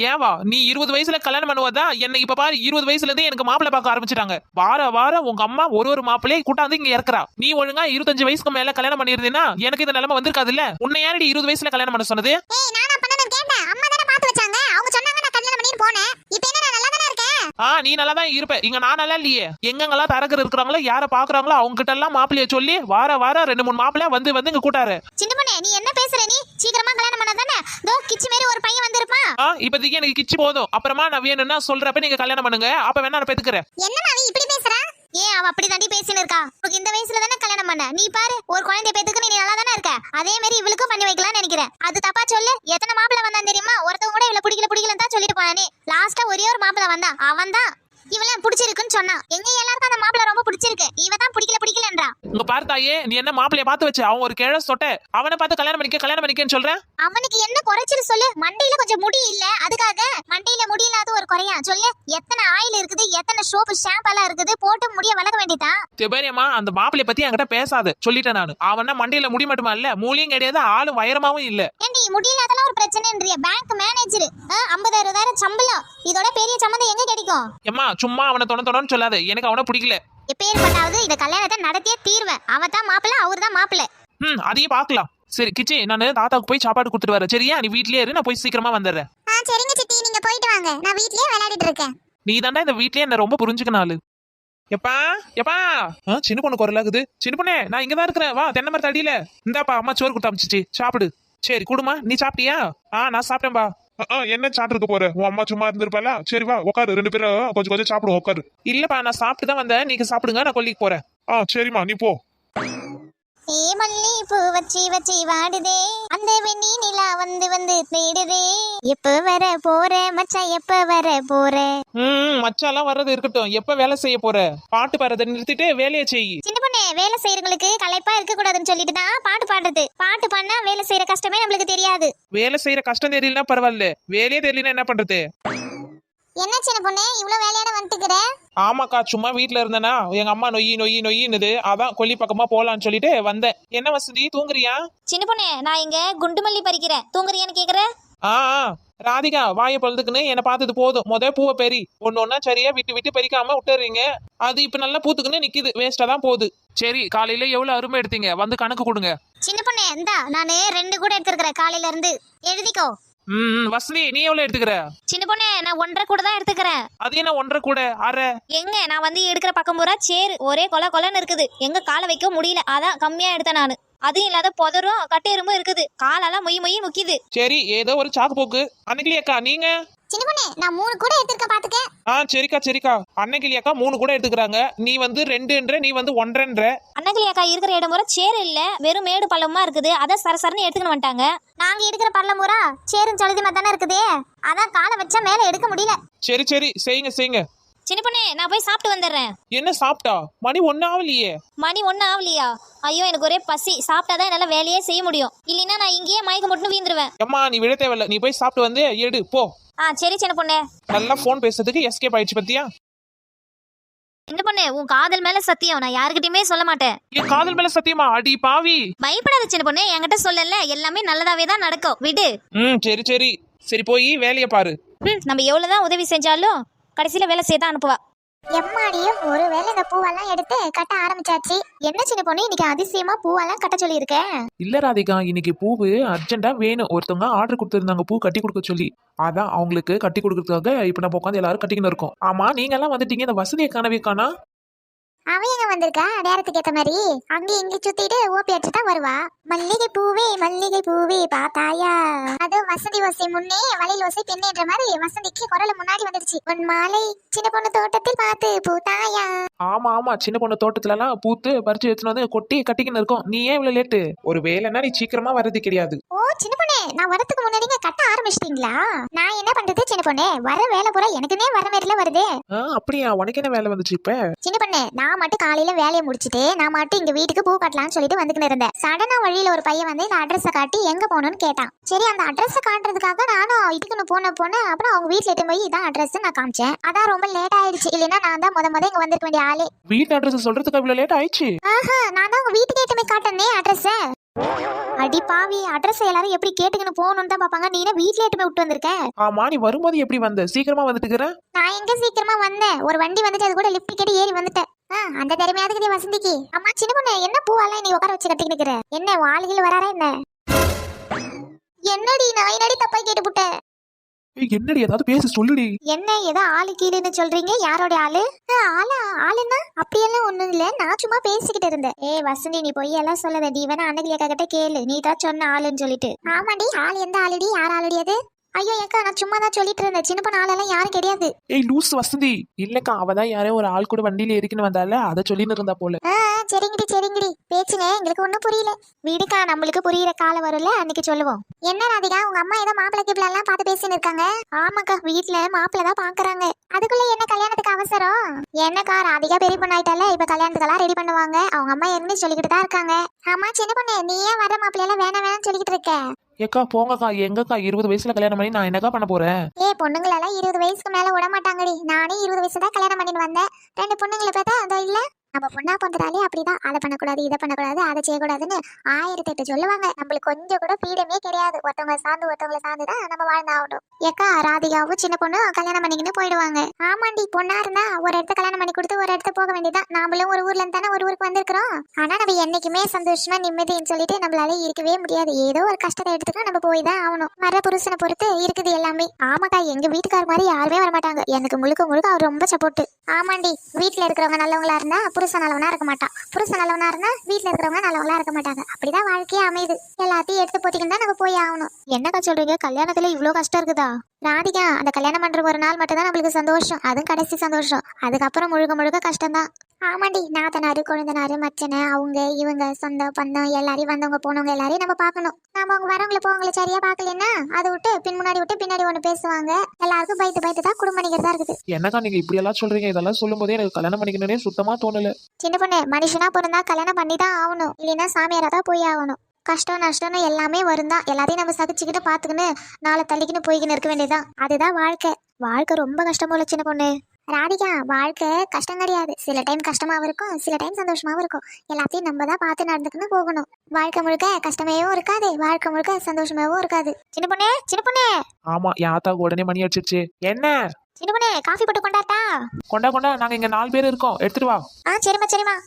ஏவா நீ 20 வயசுல கல்யாணம் பண்ணுவதா என்ன இப்ப பாரு 20 வயசுல இருந்தே எனக்கு மாப்பிள்ளை பார்க்க ஆரம்பிச்சிட்டாங்க. வாரம் உங்க அம்மா ஒரு மாப்பிள்ளையை கூட்டாந்து இங்க இறக்குறா. நீ ஒழுங்கா 25 வயசுக்கு மேல கல்யாணம் பண்ணிருந்தீன்னா எனக்கு இந்த நிலைமை வந்திருக்காது இல்ல. உன்னை யாரடி 20 வயசுல கல்யாணம் பண்ண சொன்னது? நீ நல்லா தான் இருப்ப. இங்க நான் நல்லா இல்லையே. எங்கெங்கெல்லாம் தரகர் இருக்கிறாங்களோ யார பாக்குறாங்களோ அவங்க கிட்ட எல்லாம் மாப்பிள்ளைய சொல்லி வாரம் 2-3 மாப்பிள்ளை வந்து இங்க கூட்டாரு. சின்ன பொண்ணே நீ என்ன பேசுற? நீ சீக்கிரமா கல்யாணம் பண்ணாதானே தோ கிச்சி மாதிரி ஒரு பையன் வந்திருப்பான். இப்போதைக்கு எனக்கு கிச்சி போதும். அப்புறமா நான் வேணும்னா சொல்றப்ப நீங்க கல்யாணம் பண்ணுங்க. அப்ப வேணா நான் பெத்துக்கிறேன். என்ன மாவி இப்படி பேசுறா? அவ அப்படி தாண்டி பேசின்னு இருக்கா. உனக்கு இந்த வயசுல தானே கல்யாணம் பண்ண. நீ பாரு ஒரு குழந்தைய பெத்துக்கு நீ நல்லா தானே இருக்க. அதே மாதிரி இவளுக்கும் பண்ணி வைக்கலாம்னு நினைக்கிறேன். அது தப்பா சொல்லு. எத்தனை மாப்பிள்ளை வந்தான் தெரியுமா? ஒருத்தவங்க கூட இவளை பிடிக்கலன்னு தான் சொல்லிட்டு போனானே. லாஸ்டா ஒரே ஒரு மாப்பிள்ளை வந்தா அவன் தான் இவளெல்லாம் பிடிச்சிருக்குன்னு சொன்னா. எங்க எல்லாருக்கும் அந்த மாப்பிள்ளை ரொம்ப பிடிச்சிருக்கு. இவ தான் பிடிக்கலன்றா. உங்க பார்த்தாயே நீ என்ன மாப்பிள்ளைய பார்த்து வச்சு அவன் ஒரு கிழ சொட்ட அவனை பார்த்து கல்யாணம் பண்ணிக்கன்னு சொல்றேன். அவனுக்கு என்ன குறைச்சல் சொல்லு? மண்டையில கொஞ்சம் முடி இல்ல அதுக்காக மண்டையில முடி இல்லாத ஒரு குறையா சொல்லு? எத்தனை ஆயில் இருக்குது எத்தனை சோப்பு ஷாம்பு எல்லாம் இருக்குது போட்டு முடிய வளர்க்க வேண்டியதான். தெபரியமா அந்த மாப்பிள்ளைய பத்தி என்கிட்ட பேசாத சொல்லிட்டேன் நானு. அவனா மண்டையில முடி மட்டுமா இல்ல மூலியும் கிடையாது ஆளும் வயரமாவும் இல்ல. ஏண்டி முடியலாதெல்லாம் ஒரு பிரச்சனைன்றிய? பேங்க் மேனேஜர் 50,000 சம்பளம். இதோட பெரிய சம்பந்தம் எங்க கிடைக்கும்? ஏமா சும்மா அவனை தொடன்னு சொல்லாத. எனக்கு அவனை பிடிக்கல. எப்பேற்பட்டாவது இந்த கல்யாணத்தை நடத்தியே தீர்வேன். அவ தான் மாப்பிள்ள அவர் தான் மாப்பிள்ள. அதையும் பாக்கலாம். சரி கிச்சி நான் தாத்தாக்கு போய் சாப்பாடு கொடுத்துட்டு வரேன் சரியா? நீ வீட்லயே இரு நான் போய் சீக்கிரமா வந்துடுறேன். சரிங்க சித்தி நீங்க போயிட்டு வாங்க. நான் வீட்லயே விளையாடிட்டு இருக்கேன். நீ தாண்டா இந்த வீட்லயே என்ன ரொம்ப புரிஞ்சுக்கனாலு. எப்பா சின்ன பொண்ணு குரலாகுது. சின்ன பொண்ணே நான் இங்கதான் இருக்கிறேன். வா தென்னை மரத்து அடியில இந்தாப்பா அம்மா சோறு கொடுத்து அமிச்சிச்சு சாப்பிடு. சரி குடுமா. நீ சாப்பிட்டியா? நான் சாப்பிட்டேன்பா. என்ன சாப்பிட்டு போற உன் அம்மா சும்மா இருந்திருப்பால சரி வா உட்காரு, 2 பேரும் கொஞ்சம் கொஞ்சம் சாப்பிடுவோம் உட்காரு. இல்லப்பா நான் சாப்பிட்டு தான் வந்தேன், நீங்க சாப்பிடுங்க, நான் கொல்லிக்கு போறேன். சரிம்மா நீ போ. ஏ மல்லி பூ வச்சி வச்சி வாடுதே, அந்த வெண்ணி நிலா வந்து வந்து தேடுதே. எப்ப வர போற மச்சான், எப்ப வர போற? மச்சாலாம் வர்றது இருக்கட்டும், எப்ப வேலை செய்ய போற? பாட்டு பாடுறதை நிறுத்திட்டு வேலையை செய். சின்ன பொண்ணு, வேலை செய்யறவங்களுக்கு களைப்பா இருக்க கூடாதுன்னு சொல்லிட்டு தான் பாட்டு பாடுறது. பாட்டு பாடினா வேலை செய்யற கஷ்டமே நம்மளுக்கு தெரியாது. வேலை செய்யற கஷ்டம் தெரியலனா பரவாயில்ல, வேலையே தெரியலனா என்ன பண்றது? என்ன சின்ன பொண்ணு இவ்வளவு வேலையோட வந்துட்டுக்கிற? ஆமாக்கா, சும்மா வீட்டுல இருந்தேனா எங்க அம்மா நொய்யின்னுது, அதான் கொல்லி பக்கமா போலான்னு சொல்லிட்டு வந்தேன். என்ன வசதி, தூங்குறியா? சின்ன பொண்ணு, நான் இங்க குண்டுமல்லி பறிக்கிறேன், தூங்குறியான்னு கேக்குற? ஆ ராதிகா, வாயை பழுதுக்குன்னு என்னை பார்த்தது போதும். பூவை பெரி, ஒன்னொன்னா சரியா விட்டு விட்டு பறிக்காம விட்டுறீங்க. அது இப்ப நல்லா பூத்துக்குன்னு நிக்குது, வேஸ்டா தான் போகுது. சரி, காலையில எவ்வளவு அருமை எடுத்தீங்க, வந்து கணக்கு கொடுங்க. சின்ன பொண்ணு இந்தா, நானு 2 கூட எடுத்துக்கிறேன் காலையில இருந்து, எழுதிக்கோ. வசதி, நீ எவ்வளவு எடுத்துக்கிற? சின்ன பொண்ணு, நான் 1.5 கூட தான் எடுத்துக்கிறேன். அது என்ன 1.5 கூட, அரை? எங்க நான் வந்து எடுக்கிற பக்கம் பூரா சேரு ஒரே கொலன்னு இருக்குது, எங்க காலை வைக்க முடியல, அதான் கம்மியா எடுத்தேன் நானு. அதுவும் இல்லாத புதரும் கட்டெரும்பும் இருக்குது, காலெல்லாம் மொய் முக்கிது. சரி, ஏதோ ஒரு சாக்கு போக்கு. அன்னைக்கிலியாக்கா நீங்க? சின்ன பொண்ணு நான் 3 கூட எடுத்துக்க பாத்துக்க. சரிக்கா. அன்னைக்கிலியாக்கா 3 கூட எடுத்துக்கிறாங்க, நீ வந்து 2ன்ற, நீ வந்து 1.5ன்ற. அண்ணகிளியாக்கா இருக்கிற இடம் பூரா சேரு இல்ல, வெறும் மேடு பள்ளமா இருக்குது, அதான் சரசரன்னு எடுத்துக்கிட்டு வந்துட்டாங்க. நாங்க எடுக்கிற பள்ளம் பூரா சேரும் சலுதிமா தானே இருக்குது, அதான் காலை வச்சா மேல எடுக்க முடியல. சரி, செய்யுங்க. சின்ன பொண்ணு, நான் போய் சாப்பிட்டு வந்துடுறேன். என்ன சாப்பிட்டா? மணி 1 ஆகலையே. மணி 1 ஆகலையா? ஐயோ, எனக்கு ஒரே பசி, சாப்பிட்டாதான் என்னால வேலையே செய்ய முடியும், இல்லைன்னா நான் இங்கேயே மயக்க மட்டும் வீந்துருவேன். அம்மா நீ விட தேவையில்ல, நீ போய் சாப்பிட்டு வந்து எடு போ. சரி சின்ன பொண்ணு. நல்லா போன் பேசுறதுக்கு எஸ்கேப் ஆயிடுச்சு பத்தியா? சின்ன பொண்ணு, உன் காதல் மேல சத்தியம், நான் யாருக்கிட்டயுமே சொல்ல மாட்டேன். என் காதல் மேல சத்தியமா? அடி பாவி. பயப்படாத சின்ன பொண்ணு, என்கிட்ட சொல்லல, எல்லாமே நல்லதாவே தான் நடக்கும், விடு. சரி போய் வேலையை பாரு. நம்ம எவ்வளவுதான் உதவி செஞ்சாலும் கடைசியில வேலை செய்ய தான் அனுப்புவா. எம்மாடியும் ஒருவேளை இந்த பூவெல்லாம் எடுத்து கட்ட ஆரம்பிச்சாச்சு. என்ன சின்ன பொண்ணு இன்னைக்கு அதிசயமா பூவெல்லாம் கட்ட சொல்லி இருக்கேன்? இல்ல ராதிகா, இன்னைக்கு பூவு அர்ஜென்டா வேணும். ஒருத்தவங்க ஆர்டர் கொடுத்திருந்தாங்க பூ கட்டி கொடுக்க சொல்லி, அதான் அவங்களுக்கு கட்டி கொடுக்கறதுக்காக இப்ப நம்ம உட்காந்து எல்லாரும் கட்டிக்கின்னு இருக்கோம். ஆமா, நீங்க எல்லாம் வந்துட்டீங்க, இந்த வசதியை காணவே காணா? அவ எங்க வந்திருக்கா? நேரத்துக்கு ஏத்த மாதிரி அங்க இங்க சுத்திட்டு ஓபி அடிச்சு தான் வருவா. மல்லிகை பூவே பாத்தாயா? அது வசந்தி ஓசை முன்னே வளையல் ஓசை பெண்ணேன்ற மாதிரி வசந்திக்கு குரல் முன்னாடி வந்துடுச்சு. உன் மாலை சின்ன பொண்ணு தோட்டத்தில் பார்த்து பூத்தாயா? ஆமா, சின்ன பொண்ணு தோட்டத்துல எல்லாம் பூத்து பறிச்சு எடுத்துன்னு வந்து கொட்டி கட்டிக்கின்னு இருக்கோம். நீ ஏன் இவ்வளவு லேட்டு? ஒரு வேலைன்னா நீ சீக்கிரமா வர்றது கிடையாது. ஓ சின்ன பொண்ணு, நான் வரதுக்கு முன்னாடிங்க கட்ட ஆரம்பிச்சிட்டீங்களா? நான் என்ன பண்றது சின்ன பொண்ணு, வர வேலை பூரா எனக்குமே வர மாதிரில வருது. அப்படியா? உனக்கு என்ன வேலை வந்துச்சு இப்ப? சின்ன பொண்ணு, நான் மட்டும் காலையில வேலையை முடிச்சிட்டு நான் மட்டும் இங்க வீட்டுக்கு பூ கட்டலாம்னு சொல்லிட்டு வந்துக்கிட்டு இருந்தேன். சடனா வழியில ஒரு பையன் வந்து இந்த அட்ரஸ காட்டி எங்க போகணும்னு கேட்டான். சரி, அந்த அட்ரஸ காட்டுறதுக்காக நானும் இதுக்குன்னு போனேன். அப்புறம் அவங்க வீட்டுல எட்டு போய் இதான் அட்ரஸ் நான் காமிச்சேன். அதான் ரொம்ப லேட் ஆயிடுச்சு, இல்லைன்னா நான் தான் முத இங்க வந்திருக்க வேண்டிய ஆளே. வீட்டு அட்ரஸ் சொல்றதுக்கு அவ்வளவு லேட் ஆயிடுச்சு? நான் தான் உங்க வீட்டுக்கு எட்டு போய் காட்டனே அட்ரஸ். அடி பாவி, அட்ரஸ் எல்லாரும் எப்படி கேட்டுக்கின்னு போகணும்னு தான் பாப்பாங்க, நீ வீட்டுல எட்டு போய் விட்டு வந்திருக்க. ஆமா, நீ வரும்போது எப்படி வந்த? சீக்கிரமா வந்துட்டுக்கிற? நான் எங்க சீக்கிரமா வந்தேன், ஒரு வண்டி வந்துட்டு அது கூட லிஃப்ட் கேட்டு ஏறி வந்துட்டேன். அந்த திறமையாதுக்கு வசந்திக்கு. அம்மா சின்ன பொண்ணு, என்ன பூவெல்லாம் நீ உட்கார வச்சு கட்டிக்கிட்டு என்ன வாளிகள் வராரா என்ன? என்னடி நான் என்னடி தப்பா கேட்டுப்புட்டேன்? என்னடி ஏதாவது பேச சொல்லுடி. என்ன ஏதோ ஆளு கீழுன்னு சொல்றீங்க? யாரோட ஆளு? ஆளுன்னா அப்படியெல்லாம் ஒண்ணும் இல்ல, நான் சும்மா பேசிக்கிட்டு இருந்தேன். வசந்தி, நீ போய் எல்லாம் சொல்லாத, நீ வேணா அண்ணகிரியா கிட்ட கேளு, நீ தான் சொன்ன ஆளுன்னு சொல்லிட்டு. ஆமாடி, ஆள் எந்த ஆளுடி? யார் ஆளுடி அது? ஐயோ ஏக்கா, நான் சும்மா தான் சொல்லிட்டு இருந்தேன், சின்ன பொண்ணு ஆளெல்லாம் யாரும் கிடையாது. லூஸ் வசந்தி. இல்லக்கா, அவதான் யாரோ ஒரு ஆள் கூட வண்டியில இருக்குன்னு வந்தால, அதை சொல்லின்னு இருந்தா போல. சரிங்கடி பேச்சுங்க, எங்களுக்கு ஒண்ணும் புரியல. வீடுக்கா, நம்மளுக்கு புரியுற காலம் வரும்ல, அன்னைக்கு சொல்லுவோம். என்ன ராதிகா, உங்க அம்மா ஏதோ மாப்பிள்ளை கிப்பிள்ள எல்லாம் பார்த்து பேசின்னு இருக்காங்க? ஆமாக்கா, வீட்டுல மாப்பிள்ளை தான் பாக்குறாங்க. அதுக்குள்ள என்ன கல்யாணத்துக்கு அவசரம்? என்னக்கா, ராதிகா பெரிய பொண்ணு ஆயிட்டால, இப்ப கல்யாணத்துக்கெல்லாம் ரெடி பண்ணுவாங்க, அவங்க அம்மா ஏற்கனவே சொல்லிக்கிட்டு தான் இருக்காங்க. ஆமா சின்ன பொண்ணு, நீ ஏன் வர மாப்பிள்ளை எல்லாம் வேணாம் சொல்லிக்கிட்டு இருக்க? ஏக்கா போங்கக்கா, எங்கக்கா 20 வயசுல கல்யாணம் பண்ணி நான் என்னக்கா பண்ண போறேன்? பொண்ணுங்களெல்லாம் 20 வயசுக்கு மேல விட மாட்டாங்கடி. நானே 20 வயசு தான் கல்யாணம் பண்ணிட்டு வந்தேன். 2 பொண்ணுங்களை பார்த்தா அதோ இல்ல, நம்ம பொண்ணா பிறந்தாலே அப்படிதான், அதை பண்ணக்கூடாது இதை பண்ணக்கூடாது அதை செய்யக்கூடாதுன்னு 1008 சொல்லுவாங்க. நம்மளுக்கு கொஞ்சம் கூட ஃப்ரீடமே கிடையாது, ஒருத்தவங்களை சார்ந்துதான் நம்ம வாழ்ந்தாகணும். ஏக்கா, ராதிகாவும் சின்ன பொண்ணு கல்யாணம் பண்ணிக்கின்னு போயிடுவாங்க. ஆமாண்டி, பொண்ணா இருந்தா ஒரு இடத்த கல்யாணம் பண்ணி கொடுத்து ஒரு இடத்த போக வேண்டியதான். நாமளும் ஒரு ஊர்ல இருந்தானே ஒரு ஊருக்கு வந்திருக்கிறோம். ஆனா நம்ம என்னைக்குமே சந்தோஷமா நிம்மதின்னு சொல்லிட்டு நம்மளால இருக்கவே முடியாது. ஏதோ ஒரு கஷ்டத்தை எடுத்துக்க நம்ம போய் தான் ஆகணும். வர புருஷனை பொறுத்து இருக்குது எல்லாமே. ஆமாக்கா, எங்க வீட்டுக்கார மாதிரி யாருமே வரமாட்டாங்க, எனக்கு முழுக்க அவர் ரொம்ப சப்போர்ட். ஆமாண்டி, வீட்டுல இருக்கிறவங்க நல்லவங்களா இருந்தா புருஷன் நல்லவனா இருக்க மாட்டான். புருஷன் நல்லவனா இருந்தா வீட்டுல இருக்கிறவங்க நல்லவங்களா இருக்க மாட்டாங்க. அப்படிதான் வாழ்க்கையே அமையுது. எல்லாத்தையும் எடுத்து போத்திக்கிட்டு தான் நம்ம போய் ஆகணும். என்னக்கா சொல்றீங்க? கல்யாணத்துல இவ்ளோ கஷ்டம் இருக்குதா? ராதிகா, அந்த கல்யாணம் பண்ற ஒரு நாள் மட்டும் தான் நம்மளுக்கு சந்தோஷம். அதுவும் கடைசி சந்தோஷம். அதுக்கப்புறம் முழுக்க முழுக்க கஷ்டம்தான். ஆமாண்டி, நாத்தனாரு கொழுந்தனாரு மச்சனை அவங்க இவங்க சொந்தம் பந்தம் எல்லாரையும் வந்தவங்க போனவங்க எல்லாரையும் நம்ம பார்க்கணும். நம்ம அவங்க வரவங்களை போவங்களை சரியா பார்க்கலன்னா அதை விட்டு முன்னாடி விட்டு பின்னாடி ஒண்ணு பேசுவாங்க. எல்லாருக்கும் பயத்து தான் குடும்பம் பண்ணிக்கிறதா இருக்குது. என்னக்கா நீங்க இப்படி எல்லாம் சொல்றீங்க? இதெல்லாம் சொல்லும் போதே எனக்கு கல்யாணம் பண்ணிக்கணும்னே சுத்தமா தோணல. சின்ன பொண்ணு, மனுஷனா பிறந்தா கல்யாணம் பண்ணி தான் ஆகணும். இல்லைன்னா சாமியாரா தான் போய் ஆகணும். கஷ்டம் நஷ்டம்னு எல்லாமே வரும் தான். எல்லாத்தையும் நம்ம சகிச்சுக்கிட்டு பாத்துக்கின்னு நாளை தள்ளிக்கின்னு போய்க்கின்னு இருக்க வேண்டியதுதான். அதுதான் வாழ்க்கை. வாழ்க்கை ரொம்ப கஷ்டம் போல சின்ன பொண்ணு. ராதிகா, வாழ்க்கை கஷ்டம் கிடையாது. சில டைம் கஷ்டமாவும் இருக்கும், சில டைம் சந்தோஷமாவும் இருக்கும். எல்லாத்தையும் நம்ம தான் பார்த்து நடந்துக்குன்னு போகணும். வாழ்க்கை முழுக்க கஷ்டமாவும் இருக்காது, வாழ்க்கை முழுக்க சந்தோஷமாவும் இருக்காது. சின்ன பொண்ணு, சின்ன பொண்ணு, ஆமா, என் ஆத்தாவுக்கு உடனே மணி அடிச்சிருச்சு. என்ன? சின்ன பொண்ணு, காஃபி போட்டு கொண்டாட்டா? கொண்டா கொண்டா, நாங்க இங்க 4 பேர் இருக்கோம், எடுத்துட்டு வா. சரிம்மா சரிம்மா.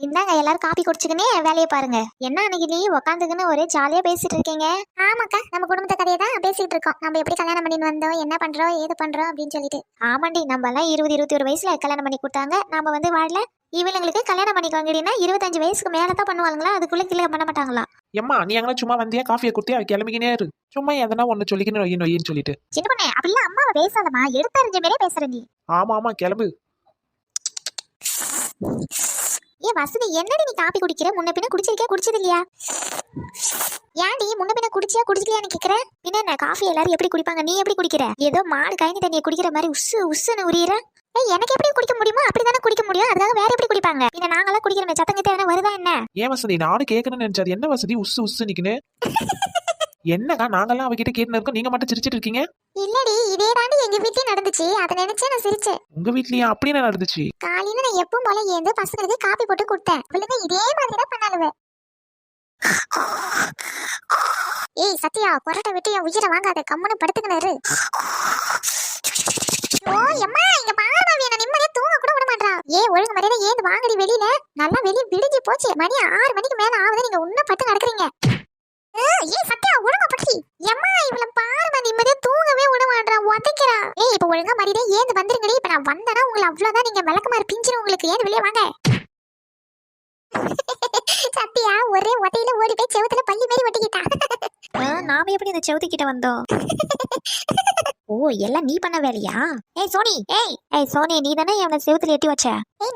இந்தாங்க, எல்லாரும் காப்பி குடிச்சுக்கினே வேலையை பாருங்க. என்ன அன்னைக்கு நீ உக்காந்துக்குன்னு ஒரே ஜாலியா பேசிட்டு இருக்கீங்க? ஆமாக்கா, நம்ம குடும்பத்தை கதையை தான் பேசிட்டு இருக்கோம். நம்ம எப்படி கல்யாணம் பண்ணிட்டு வந்தோம், என்ன பண்றோம், ஏது பண்றோம் அப்படின்னு சொல்லிட்டு. ஆமாண்டி, நம்ம எல்லாம் 20-21 வயசுல கல்யாணம் பண்ணி கொடுத்தாங்க. நாம வந்து வாழல. இவங்களுக்கு கல்யாணம் பண்ணிக்குவாங்கன்னா 25 வயசுக்கு மேலதான் பண்ணுவாங்களா? அதுக்குள்ள கீழே பண்ண மாட்டாங்களா? எம்மா, நீ எங்கன்னா சும்மா வந்தியா? காஃபியை குடுத்தியா? கிளம்பிக்கினே இரு. சும்மா எதனா ஒண்ணு சொல்லிக்கின்னு நொய்யின்னு சொல்லிட்டு. சின்ன பொண்ணு, அப்படிலாம் அம்மாவை பேசாதம்மா. எடுத்தறிஞ்ச மாரியே பேசுற நீ. ஆமா ஆமா, கிளம்பு. ஏன் வசதி, என்னடி நீ காப்பி குடிக்கிற? முன்ன பின்ன குடிச்சிருக்கியா, குடிச்சது இல்லையா? ஏன்டி முன்ன பின்ன குடிச்சியா குடிக்கலையான்னு கேக்குற? பின்ன என்ன, காஃபி எல்லாரும் எப்படி குடிப்பாங்க, நீ எப்படி குடிக்கிற? ஏதோ மாடு கைனி தண்ணியை குடிக்கிற மாதிரி உஸ்ஸு உஸ்ஸுன்னு உரியிற. எனக்கு எப்படி குடிக்க முடியுமோ அப்படிதானே குடிக்க முடியும். அதுக்காக வேற எப்படி குடிப்பாங்க? பின்ன நாங்கெல்லாம் குடிக்கிறோமே, சத்தங்கிட்ட எதனா வருதா என்ன? ஏன் வசதி, நானும் கேட்கணும்னு நினைச்சாரு. என்ன வசதி உஸ்ஸு உஸ்ஸு நிக்குன்னு? என்னக்கா, நாங்கெல்லாம் அவகிட்ட கேட்டுன்னு இருக்கோம், நீங்க மட்டும் சிரிச்சிட்டு இருக்கீங்க? இல்லடி, இதே தாண்டி எங்க வீட்லயும் நடந்துச்சு. அதை நினைச்சே நான் சிரிச்சேன். உங்க வீட்லயா? அப்படி என்ன நடந்துச்சு? காலையில நான் எப்பவும் போல ஏந்து பசங்களுக்கு காப்பி போட்டு கொடுத்தேன். அவளுங்க இதே மாதிரி தான் பண்ணாளுவ. ஏய் சத்யா, கொரட்டை விட்டு என் உயிரை வாங்காத, கம்முன்னு படுத்துக்கினாரு. ஓ எம்மா, இங்க பாரு, என்ன நிம்மதியா தூங்க கூட விட மாட்டா. ஒழுங்கு மரியாதை ஏந்து வாங்கடி வெளியில. நல்லா வெளிய விடிஞ்சு போச்சு. மணி 6 மணிக்கு மேல ஆகுது, நீங்க இன்னும் பட்டு நடக்கிறீங்க. ஏய் சத்யா, ஒழுங்கா படுத்தி. எம்மா, இவள பாருமா, நிம்மதியா தூங்கவே விட மாட்டா, உதைக்கிறா. இப்ப ஒழுங்கா மரியாதை ஏந்து வந்துருங்கடி. இப்ப நான் வந்தனா உங்களை அவ்வளவுதான், நீங்க விளக்கமாறு பிஞ்சிரும் உங்களுக்கு. ஏந்து வெளியே வாங்க. சத்யா ஒரே உதையில ஓடி போய் செவுத்துல பள்ளி மாரி ஒட்டிக்கிட்டா. நாம எப்படி இந்த செவுத்து கிட்ட வந்தோம்? ஓ, எல்லாம் நீ பண்ண வேலையா? ஏய் சோனி, நீ தானே அவனை செவுத்துல எட்டி வச்ச?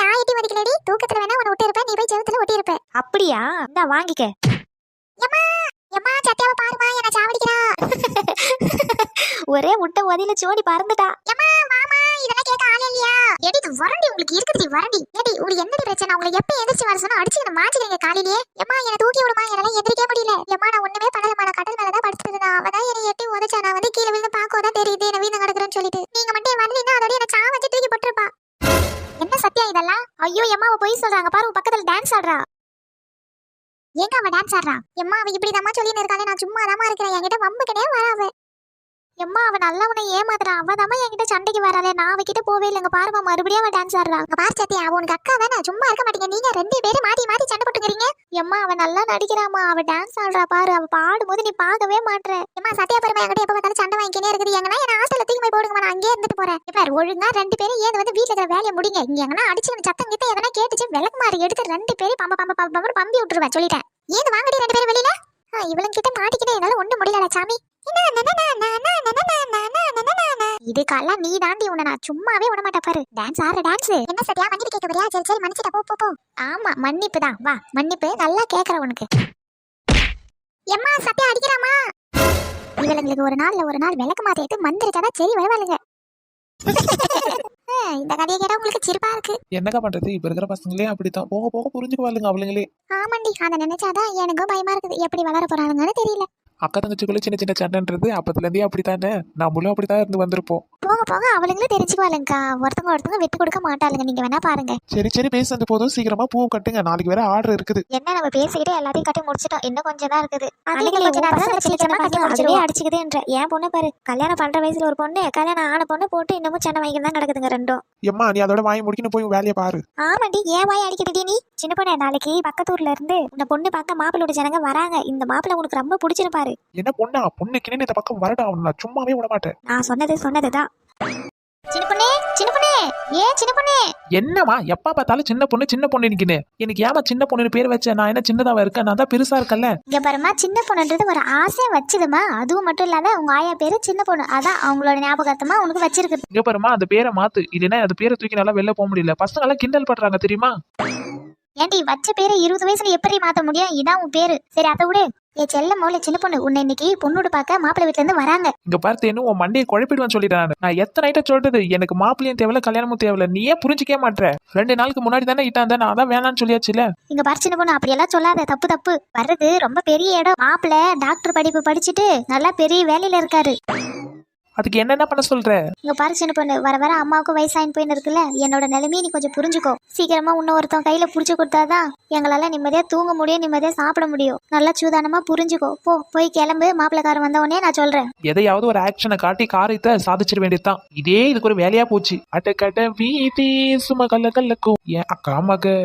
நான் எட்டி வதிக்கலடி, தூக்கத்துல வேணா உன்னை விட்டு இருப்பேன், நீ போய் செவுத்துல ஒட்டி இருப்ப. அப்படியா? இந்தா வாங்கிக்க. எம்மா சத்யாவை பாருமா, என்ன சாவடிக்கிறா. ஒரே முட்டை உதையில சோனி பறந்துட்டா. எம்மா மாமா, இதெல்லாம் கேட்க ஆளே இல்லையா? எடி இது வரண்டி, உங்களுக்கு இருக்குது வரண்டி. எடி உங்களுக்கு என்னடி பிரச்சனை? உங்களுக்கு எப்ப எந்திரிச்சு வர சொன்னா அடிச்சு என்ன மாட்டிக்கிறீங்க காலையிலேயே. எம்மா என்ன தூக்கி விடுமா, என்னால எந்திரிக்க முடியல. எம்மா நான் ஒண்ணுமே பண்ணலமா, நான் கடல் மேலதான் படுத்துட்டு இருந்தேன். அவதான் என்னை எட்டி உதச்சா. நான் வந்து கீழே விழுந்து பாக்கோதான் தெரியுது என்ன வீணு கிடக்குறேன்னு சொல்லிட்டு. நீங்க மட்டும் வரலீங்கன்னா அதோட என்ன சாவ வச்சு தூக்கி போட்டுருப்பா. என்ன சத்யா இதெல்லாம்? ஐயோ எம்மாவை போய் சொல்றாங்க பாரு, உன் பக்கத்துல டான்ஸ் ஆடுறா. எங்க அவ டான்ஸ் ஆடுறா? எம்மா அவ இப்படிதாம்மா சொல்லின்னு இருக்காளே, நான் சும்மா தாமா இருக்கிறேன். என்கிட்ட வம்பு கிடையாது வராவ. எம்மா, அவ நல்லவனை ஏமாத்துறா. அவதாம என்கிட்ட சண்டைக்கு வராளே, நான் அவகிட்ட போவே இல்லைங்க. பாருமா, மறுபடியும் அவ டான்ஸ் ஆடுறா. பாரு சத்யா, அவ உனக்கு அக்கா தானே, சும்மா இருக்க மாட்டீங்க. நீங்க 2 பேரும் மாத்தி மாத்தி சண்டை போட்டுக்கிறீங்க. எம்மா, அவ நல்லா நடிக்கிறாமா. அவ டான்ஸ் ஆடுறா பாரு. அவ பாடும்போது நீ பார்க்கவே மாட்ற. எம்மா சத்யா பாருமா, என்கிட்ட எப்ப பார்த்தாலும் சண்டை வாங்கினே இருக்குது. எங்கன்னா என்ன ஹாஸ்டல்ல தூக்கி போய் போடுங்க, நான் அங்கேயே இருந்துட்டு போறேன். இப்ப ஒழுங்கா 2 பேரும் ஏன் வந்து வீட்டுல இருக்கிற வேலையை முடிங்க. இங்க எங்கன்னா அடிச்சு சத்தம் கிட்ட எதனா கேட்டுச்சு விளக்குமாறு எடுத்து 2 பேரும் பம்பி விட்டுருவேன் சொல்லிட்டேன். ஏன் வாங்கடி 2 பேரும் வெளியில. இவளுங்கிட்ட மாட்டிக்கிட்டே என்னால ஒண்ணு முடியல சாமி. இதுக்கெல்லாம் நீ தாண்டி, உன்னை நான் சும்மாவே விட மாட்டேன் பாரு. டான்ஸ் ஆடுற டான்ஸ். என்ன சத்யா மன்னிப்பு கேட்க வரியா? சரி சரி மன்னிச்சிட்டா, போ. ஆமா, மன்னிப்பு தான். வா, மன்னிப்பு நல்லா கேக்குற உனக்கு. எம்மா சத்யா அடிக்கிறாமா. இவளுங்களுக்கு ஒரு நாள் விளக்கு மாத்திட்டு மந்திரிச்சாதான் சரி வருவாளுங்க. இந்த கதையை கேட்டா உங்களுக்கு சிரிப்பா இருக்கு. என்னக்கா பண்றது, இப்ப இருக்கிற பசங்களே அப்படித்தான். போக போக புரிஞ்சுக்குவாளுங்க அவளுங்களே. ஆமாண்டி, அதை நினைச்சாதான் எனக்கும் பயமா இருக்குது. எப்படி வளர போறாங்கன்னு தெரியல. அக்கா தங்கச்சிக்குள்ள சின்ன சின்ன சண்டைன்றது அப்பத்துல இருந்தே அப்படித்தானே. நம்மளும் அப்படித்தான் இருந்து வந்திருப்போம். போக போக அவளுங்களும் தெரிஞ்சுக்குவாளுங்கக்கா. ஒருத்தவங்க விட்டு கொடுக்க மாட்டாளுங்க. நீங்க வேணா பாருங்க. சரி பேசுறது போதும், சீக்கிரமா பூ கட்டுங்க, நாளைக்கு வேற ஆர்டர் இருக்குது. என்ன, நம்ம பேசிக்கிட்டே எல்லாத்தையும் கட்டி முடிச்சிட்டோம். இன்னும் கொஞ்சம் தான் இருக்குது. அடிச்சுக்குதுன்ற என் பொண்ணு பாரு, கல்யாணம் பண்ற வயசுல ஒரு பொண்ணு, கல்யாணம் ஆன பொண்ணு போட்டு இன்னமும் சென்னை வாங்கிட்டு தான் கிடக்குதுங்க 2ம். எம்மா, நீ அதோட வாங்கி முடிக்கணும், போய் வேலையை பாரு. ஆமாண்டி, ஏன் வாய் அடிக்கிறடி நீ? சின்ன பொண்ணு, நாளைக்கு பக்கத்தூர்ல இருந்து இந்த பொண்ணு பார்க்க மாப்பிள்ளோட ஜனங்க வராங்க. இந்த மாப்பிள்ளை உனக்கு ரொம்ப பிடிச்சிருப்பாரு. என்ன பொண்ணுக்குன்னு இந்த பக்கம் வரடா, அவனை சும்மாவே விட மாட்டேன். நான் சொன்னதுதான். சின்ன பொண்ணே, சின்ன பொண்ணு ஏன் சின்ன பொண்ணு என்னம்மா எப்ப பார்த்தாலும் சின்ன பொண்ணு நிக்கினு எனக்கு ஏமா சின்ன பொண்ணுன்னு பேர் வச்சேன்? நான் என்ன சின்னதாவா இருக்கேன்? நான் தான் பெருசா இருக்கேன்ல. இங்க பாருமா, சின்ன பொண்ணுன்றது ஒரு ஆசையை வச்சுதுமா. அதுவும் மட்டும் இல்லாத உங்க ஆயா பேரு சின்ன பொண்ணு, அதான் அவங்களோட ஞாபகத்தமா உனக்கு வச்சிருக்கு. இங்க பாருமா, அந்த பேரை மாத்து, இல்லைன்னா அந்த பேரை தூக்கி நல்லா வெளில போக முடியல. பசங்க எல்லாம் கிண்டல் பண்றாங்க தெரியுமா? ஏன்டி வச்ச பேரு 20 வயசுல எப்படி மாத்த முடியும்? இதான் உன் பேரு. சரி அதை விடு. ஏ செல்ல மோல சின்ன பொண்ணு, உன்னை இன்னைக்கு பொண்ணோடு பார்க்க மாப்பிள்ளை வீட்டுல இருந்து வராங்க. இங்க பார்த்து உன் மண்டையை குழப்பிடுவேன்னு சொல்லிட்டேன். நான் எத்தனை நைட்டா சொல்றது, எனக்கு மாப்பிள்ளையும் தேவையில்ல கல்யாணமும் தேவையில்ல. நீ ஏன் புரிஞ்சுக்கவே மாட்டேற? 2 நாளுக்கு முன்னாடி தானே இட்டான், நான் அதான் வேணான்னு சொல்லியாச்சுல. இங்க பாரு சின்ன பொண்ணு, அப்படியெல்லாம் சொல்லாத. தப்பு வர்றது ரொம்ப பெரிய இடம். மாப்பிள்ளை டாக்டர் படிப்பு படிச்சுட்டு நல்லா பெரிய வேலையில இருக்காரு. அதுக்கு என்ன பண்ண சொல்ற? இங்க பாரு சின்ன பொண்ணு, வர வர அம்மாவுக்கு வயசாயின் போயின்னு இருக்குல்ல, என்னோட நிலைமையை நீ கொஞ்சம் புரிஞ்சுக்கோ. சீக்கிரமா இன்னொருத்தன் கையில புடிச்சு கொடுத்தாதான் எங்களால நிம்மதியா தூங்க முடியும், நிம்மதியா சாப்பிட முடியும். நல்லா சூதானமா புரிஞ்சுக்கோ. போய் கிளம்பு. மாப்பிள்ளைக்காரன் வந்த உடனே நான் சொல்றேன். எதையாவது ஒரு ஆக்ஷனை காட்டி காரியத்தை சாதிச்சிட வேண்டியதுதான். இதே இதுக்கு ஒரு வேலையா போச்சு. அட்டக்கட்ட வீட்டி சும கல்லக்கும் என் அக்கா மக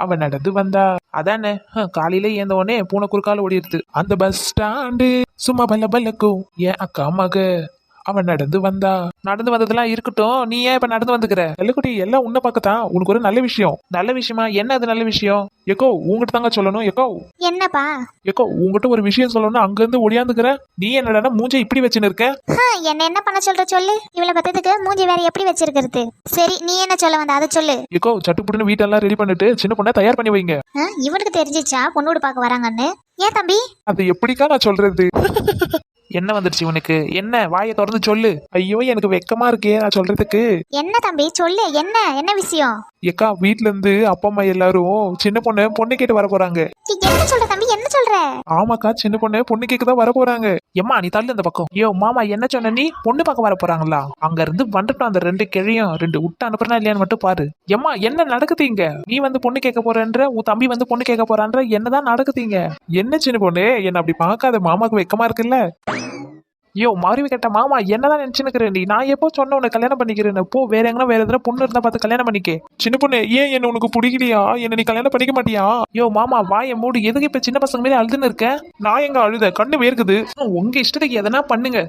அவன் நடந்து வந்தா அதானே. காலையில ஏந்த உடனே பூனை குறுக்கால ஓடிடுது. அந்த பஸ் ஸ்டாண்டு சும்மா பல்லக்கும் என் அக்கா மக அவன் நடந்து வந்ததெல்லாம் இருக்கட்டும். நீ ஏன் இப்ப நடந்து வந்துக்கிற? எல்லக்குட்டி எல்லாம் உன்ன பக்கத்தான். உனக்கு ஒரு நல்ல விஷயமா? என்ன அது நல்ல விஷயம்? எக்கோ உங்ககிட்ட தாங்க சொல்லணும். எக்கோ என்னப்பா? எக்கோ உங்ககிட்ட ஒரு விஷயம் சொல்லணும். அங்க இருந்து ஒடியாந்துக்கிற. நீ என்னடா மூஞ்சை இப்படி வச்சுன்னு இருக்க? என்ன பண்ண சொல்ற சொல்லு. இவளை பத்ததுக்கு மூஞ்சி வேற எப்படி வச்சிருக்கிறது? சரி நீ என்ன சொல்ல வந்த அதை சொல்லு. எக்கோ சட்டுப்புட்டுன்னு வீட்டெல்லாம் ரெடி பண்ணிட்டு சின்ன பொண்ணை தயார் பண்ணி வைங்க. இவனுக்கு தெரிஞ்சிச்சா பொண்ணோடு பார்க்க வராங்கன்னு? ஏன் தம்பி? அது எப்படிக்கா நான் சொல்றது? என்ன வந்துருச்சு உனக்கு? என்ன வாயை திறந்து சொல்லு. ஐயோ எனக்கு வெக்கமா இருக்கே நான் சொல்றதுக்கு. என்ன தம்பி சொல்லு, என்ன விஷயம்? ஏக்கா வீட்ல இருந்து அப்பா அம்மா எல்லாரும் சின்ன பொண்ணு கேட்டு வர போறாங்க. என்ன சொல்ற தம்பி, என்ன சொல்ற? ஆமாக்கா, சின்ன பொண்ணு கேட்க தான் வர போறாங்க. எம்மா நீ தள்ளு இந்த பக்கம். ஐயோ மாமா என்ன சொன்ன நீ? பொண்ணு பார்க்க வர போறாங்களா? அங்க இருந்து வந்துட்டோம். அந்த 2 கிழியும் 2 விட்டு அனுப்புறா இல்லையான்னு மட்டும் பாரு. எம்மா என்ன நடக்குதுங்க? நீ வந்து பொண்ணு கேட்க போறன்ற, உன் தம்பி வந்து பொண்ணு கேட்க போறான்ற, என்னதான் நடக்குதுங்க? என்ன சின்ன பொண்ணு என்ன அப்படி பார்க்காத? மாமாக்கு வெக்கமா இருக்குல்ல? ஐயோ மாறிவி கேட்ட மாமா என்னதான் நினைச்சுக்கிறேன் நீ? நான் எப்போ சொன்ன உன்னை கல்யாணம் பண்ணிக்கிறேன்னு? போ வேற எங்கன்னா வேற எதுனா பொண்ணு இருந்தா பார்த்து கல்யாணம் பண்ணிக்க. சின்ன பொண்ணு ஏன் என்ன உனக்கு பிடிக்கலையா? என்ன நீ கல்யாணம் பண்ணிக்க மாட்டியா? ஐயோ மாமா வாய மூடு. எதுக்கு இப்ப சின்ன பசங்க மேலே அழுதுன்னு இருக்க? நான் எங்க அழுத? கண்ணு வேர்க்குது. உங்க இஷ்டத்துக்கு எதனா பண்ணுங்க.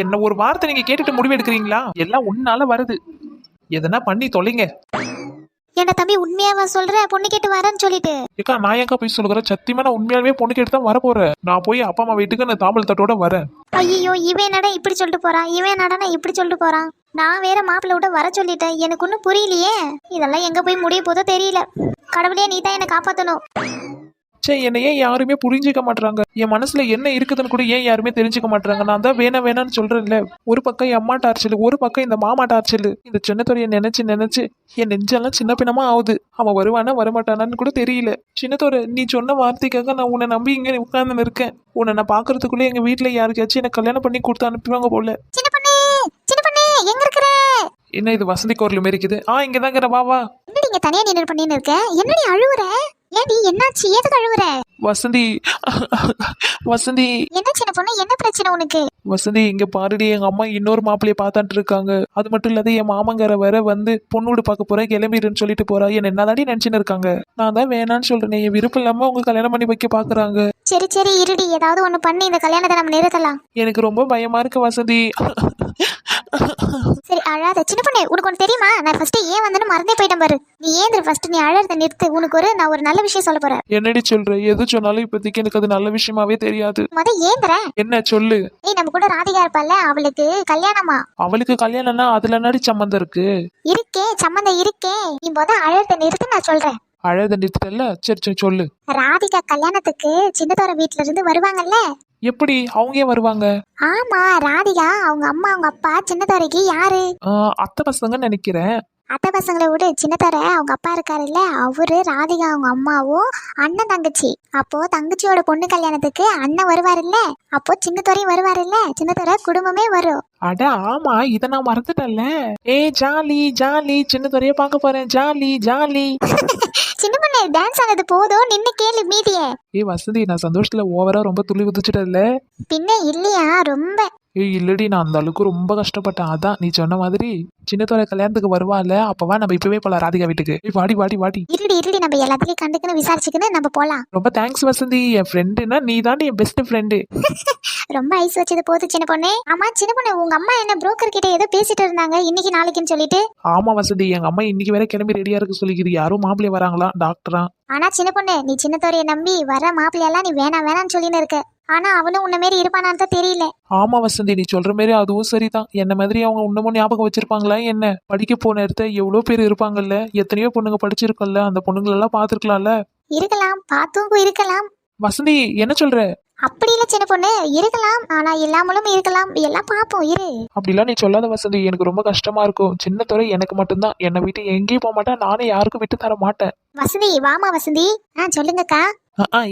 என்ன ஒரு வார்த்தை நீங்க கேட்டுட்டு முடிவு எடுக்கிறீங்களா? எல்லாம் உன்னால வருது. எதனா பண்ணி தொலைங்க. என்ன தம்பி உண்மையாவா சொல்ற? பொண்ணு கேட்டு வரேன்னு சொல்லிட்டு. ஏக்கா நான் எங்க போய் சொல்லுறேன்? சத்தியமா நான் உண்மையாவே பொண்ணு கேட்டு தான் வர போறேன். நான் போய் அப்பா அம்மா வீட்டுக்கு நான் தாம்பல் தட்டோட வரேன். ஐயோ இவன் நட இப்படி சொல்லிட்டு போறான், இவன் நடனா இப்படி சொல்லிட்டு போறான். நான் வேற மாப்பிள்ளை விட வர சொல்லிட்டேன். எனக்கு ஒன்னும் புரியலையே. இதெல்லாம் எங்க போய் முடிய போதோ தெரியல. கடவுளே நீ தான் என்னை காப்பாத்தணும். என்னை ஏன் யாருமே புரிஞ்சுக்க மாட்டாங்க? என் மனசுல என்ன இருக்குதுன்னு கூட ஏன் யாருமே தெரிஞ்சுக்க மாட்டாங்க? நான் தான் வேணான்னு சொல்றேன்ல. ஒரு பக்கம் என் அம்மா டார்ச்சல், ஒரு பக்கம் இந்த மாமா டார்ச்சல். இந்த சின்னத்தோரைய நினைச்சு என் நெஞ்செல்லாம் சின்ன பின்னமா ஆகுது. அவன் வருவானா வரமாட்டானான்னு கூட தெரியல. சின்னத்தோரை நீ சொன்ன வார்த்தைக்காக நான் உன்னை நம்பி இங்க உட்கார்ந்து இருக்கேன். உன்னை நான் பாக்குறதுக்குள்ள எங்க வீட்டுல யாருக்காச்சும் எனக்கு கல்யாணம் பண்ணி கொடுத்து அனுப்புவாங்க போல. சின்ன பொண்ணு எங்க இருக்கிற? என்ன இது வசந்தி கோர்ல மாரி இருக்குது? இங்கதாங்கிற வா. என்னடி இங்க தனியா நின்று பண்ணின்னு இருக்க? என்னடி அழுவுற? ஏடி என்னாச்சு? எதுக்கு அழுவுற? வசந்தி என்ன சின்ன பொண்ணு, என்ன பிரச்சனை உனக்கு? வசந்தி இங்க பாருடி, எங்க அம்மா இன்னொரு மாப்பிள்ளைய பார்த்தாட்டு இருக்காங்க. அது மட்டும் இல்லாத என் மாமங்கார வேற வந்து பொண்ணோடு பார்க்க போறேன் கிளம்பிடுன்னு சொல்லிட்டு போறா. என்ன என்னதாடி நினைச்சுன்னு இருக்காங்க? நான் தான் வேணான்னு சொல்றேன். என் விருப்பம் இல்லாம உங்க கல்யாணம் பண்ணி வைக்க பாக்குறாங்க. சரி இருடி, ஏதாவது ஒண்ணு பண்ணி இந்த கல்யாணத்தை நம்ம நிறுத்தலாம். எனக்கு ரொம்ப பயமா இருக்கு வசந்தி. சரி அழாத சின்ன பொண்ணு. உனக்கு ஒன்று தெரியுமா? நான் ஃபர்ஸ்ட் ஏன் வந்தேன்னு மறந்தே போயிட்டேன் பாரு. நீ ஏன் ஃபர்ஸ்ட் நீ அழறத நிறுத்து. உனக்கு நான் ஒரு நல்ல விஷயம் சொல்ல போறேன். என்னடி சொல்ற? எது சொன்னாலும் இப்போதைக்கு எனக்கு அது நல்ல விஷயமாவே தெரியாது. ஏந்திர என்ன சொல்லு. நம்ம கூட ராதிகா இருப்பால, அவளுக்கு கல்யாணமா? அவளுக்கு கல்யாணம்னா அதுல நடி சம்மந்தம் இருக்கு? இருக்கே சம்மந்தம் இருக்கே. நீ அழறத நிறுத்து, நான் சொல்றேன். அழத நிறுத்தல. சரி சொல்லு. ராதிகா கல்யாணத்துக்கு சின்னத்தோர வீட்டுல இருந்து வருவாங்கல்ல? எப்படி அவங்க ஏன் வருவாங்க? ஆமா ராதிகா அவங்க அம்மா அவங்க அப்பா சின்னத்தோரைக்கு யாரு? அத்தை பசங்கன்னு நினைக்கிறேன். அத்தை பசங்களை விட சின்னத்தோர அவங்க அப்பா இருக்காருல்ல, அவரு ராதிகா அவங்க அம்மாவும் அண்ணன் தங்கச்சி. அப்போ தங்கச்சியோட பொண்ணு கல்யாணத்துக்கு அண்ணன் வருவாருல்ல, அப்போ சின்னத்தோரையும் வருவாருல்ல. சின்னத்தோர குடும்பமே வரும். அட ஆமா, இத நான் மறந்துட்டேன்ல. ஜாலி சின்னத்தோரைய பார்க்க போறேன். ஜாலி சின்ன பொண்ணு டான்ஸ் ஆனது போதும், நின்னு கேளு மீதியே. வசந்தி நான் சந்தோஷத்துல ஓவரா ரொம்ப துள்ளி குதிச்சுட்டேன்ல. பின்ன இல்லையா? ரொம்ப ஏய் இல்லடி, நான் அந்த அளவுக்கு ரொம்ப கஷ்டப்பட்டேன். அதான் நீ சொன்ன மாதிரி சின்னத்தோட கல்யாணத்துக்கு வருவாள்ல, அப்பவா நம்ம இப்பவே போலாம் ராதிகா வீட்டுக்கு. ஏய் வாடி வாடி வாடி. இருடி நம்ம எல்லாத்துலயும் கண்டுக்குன்னு விசாரிச்சுக்கின்னு நம்ம போலாம். ரொம்ப தேங்க்ஸ் வசந்தி. என் ஃப்ரெண்டுன்னா நீ தாண்டி என் பெஸ்ட் ஃப்ரெண்டு. ரொம்ப ஐஸ் வச்சது போது சின்ன பொண்ணு. ஆமா சின்ன பொண்ணு, உங்க அம்மா என்ன புரோக்கர் கிட்ட ஏதோ பேசிட்டு இருந்தாங்க இன்னைக்கு நாளைக்குன்னு சொல்லிட்டு. ஆமா வசந்தி, எங்க அம்மா இன்னைக்கு வேற கிளம்பி ரெடியா இருக்கு சொல்லிக்குது. யாரும் மாப்பிள்ளை வராங்களா டாக்டரா. ஆனா சின்ன பொண்ணு, நீ சின்னத்தோரைய நம்பி வர மாப்பிள்ளையெல்லாம் நீ வேணான்னு சொல்லின்னு இருக்க. ஆனா அவனும் உன்ன மாரி இருப்பானான்னு தான் தெரியல. ஆமா வசந்தி, நீ சொல்ற மாதிரி அதுவும் சரிதான். என்ன மாதிரி அவங்க இன்னமும் ஞாபகம் வச்சிருப்பாங்களா என்ன? படிக்க போன இடத்த எவ்வளவு பேர் இருப்பாங்கல்ல, எத்தனையோ பொண்ணுங்க படிச்சிருக்கல, அந்த பொண்ணுங்களெல்லாம் பாத்துருக்கலாம்ல. இருக்கலாம், பார்த்தும் இருக்கலாம். வசந்தி என்ன சொல்ற? அப்படி இல்ல சின்ன பொண்ணு, இருக்கலாம். ஆனா இல்லாமலும் இருக்கலாம். எல்லாம் பாப்போம் இரு. அப்படிலாம் நீ சொல்லாத வசந்தி, எனக்கு ரொம்ப கஷ்டமா இருக்கும். சின்னத்துறை எனக்கு மட்டும்தான். என்னை விட்டு எங்கேயும் போக மாட்டேன். நானே யாருக்கும் விட்டு தர மாட்டேன். வசந்தி வாமா வசந்தி. சொல்லுங்கக்கா.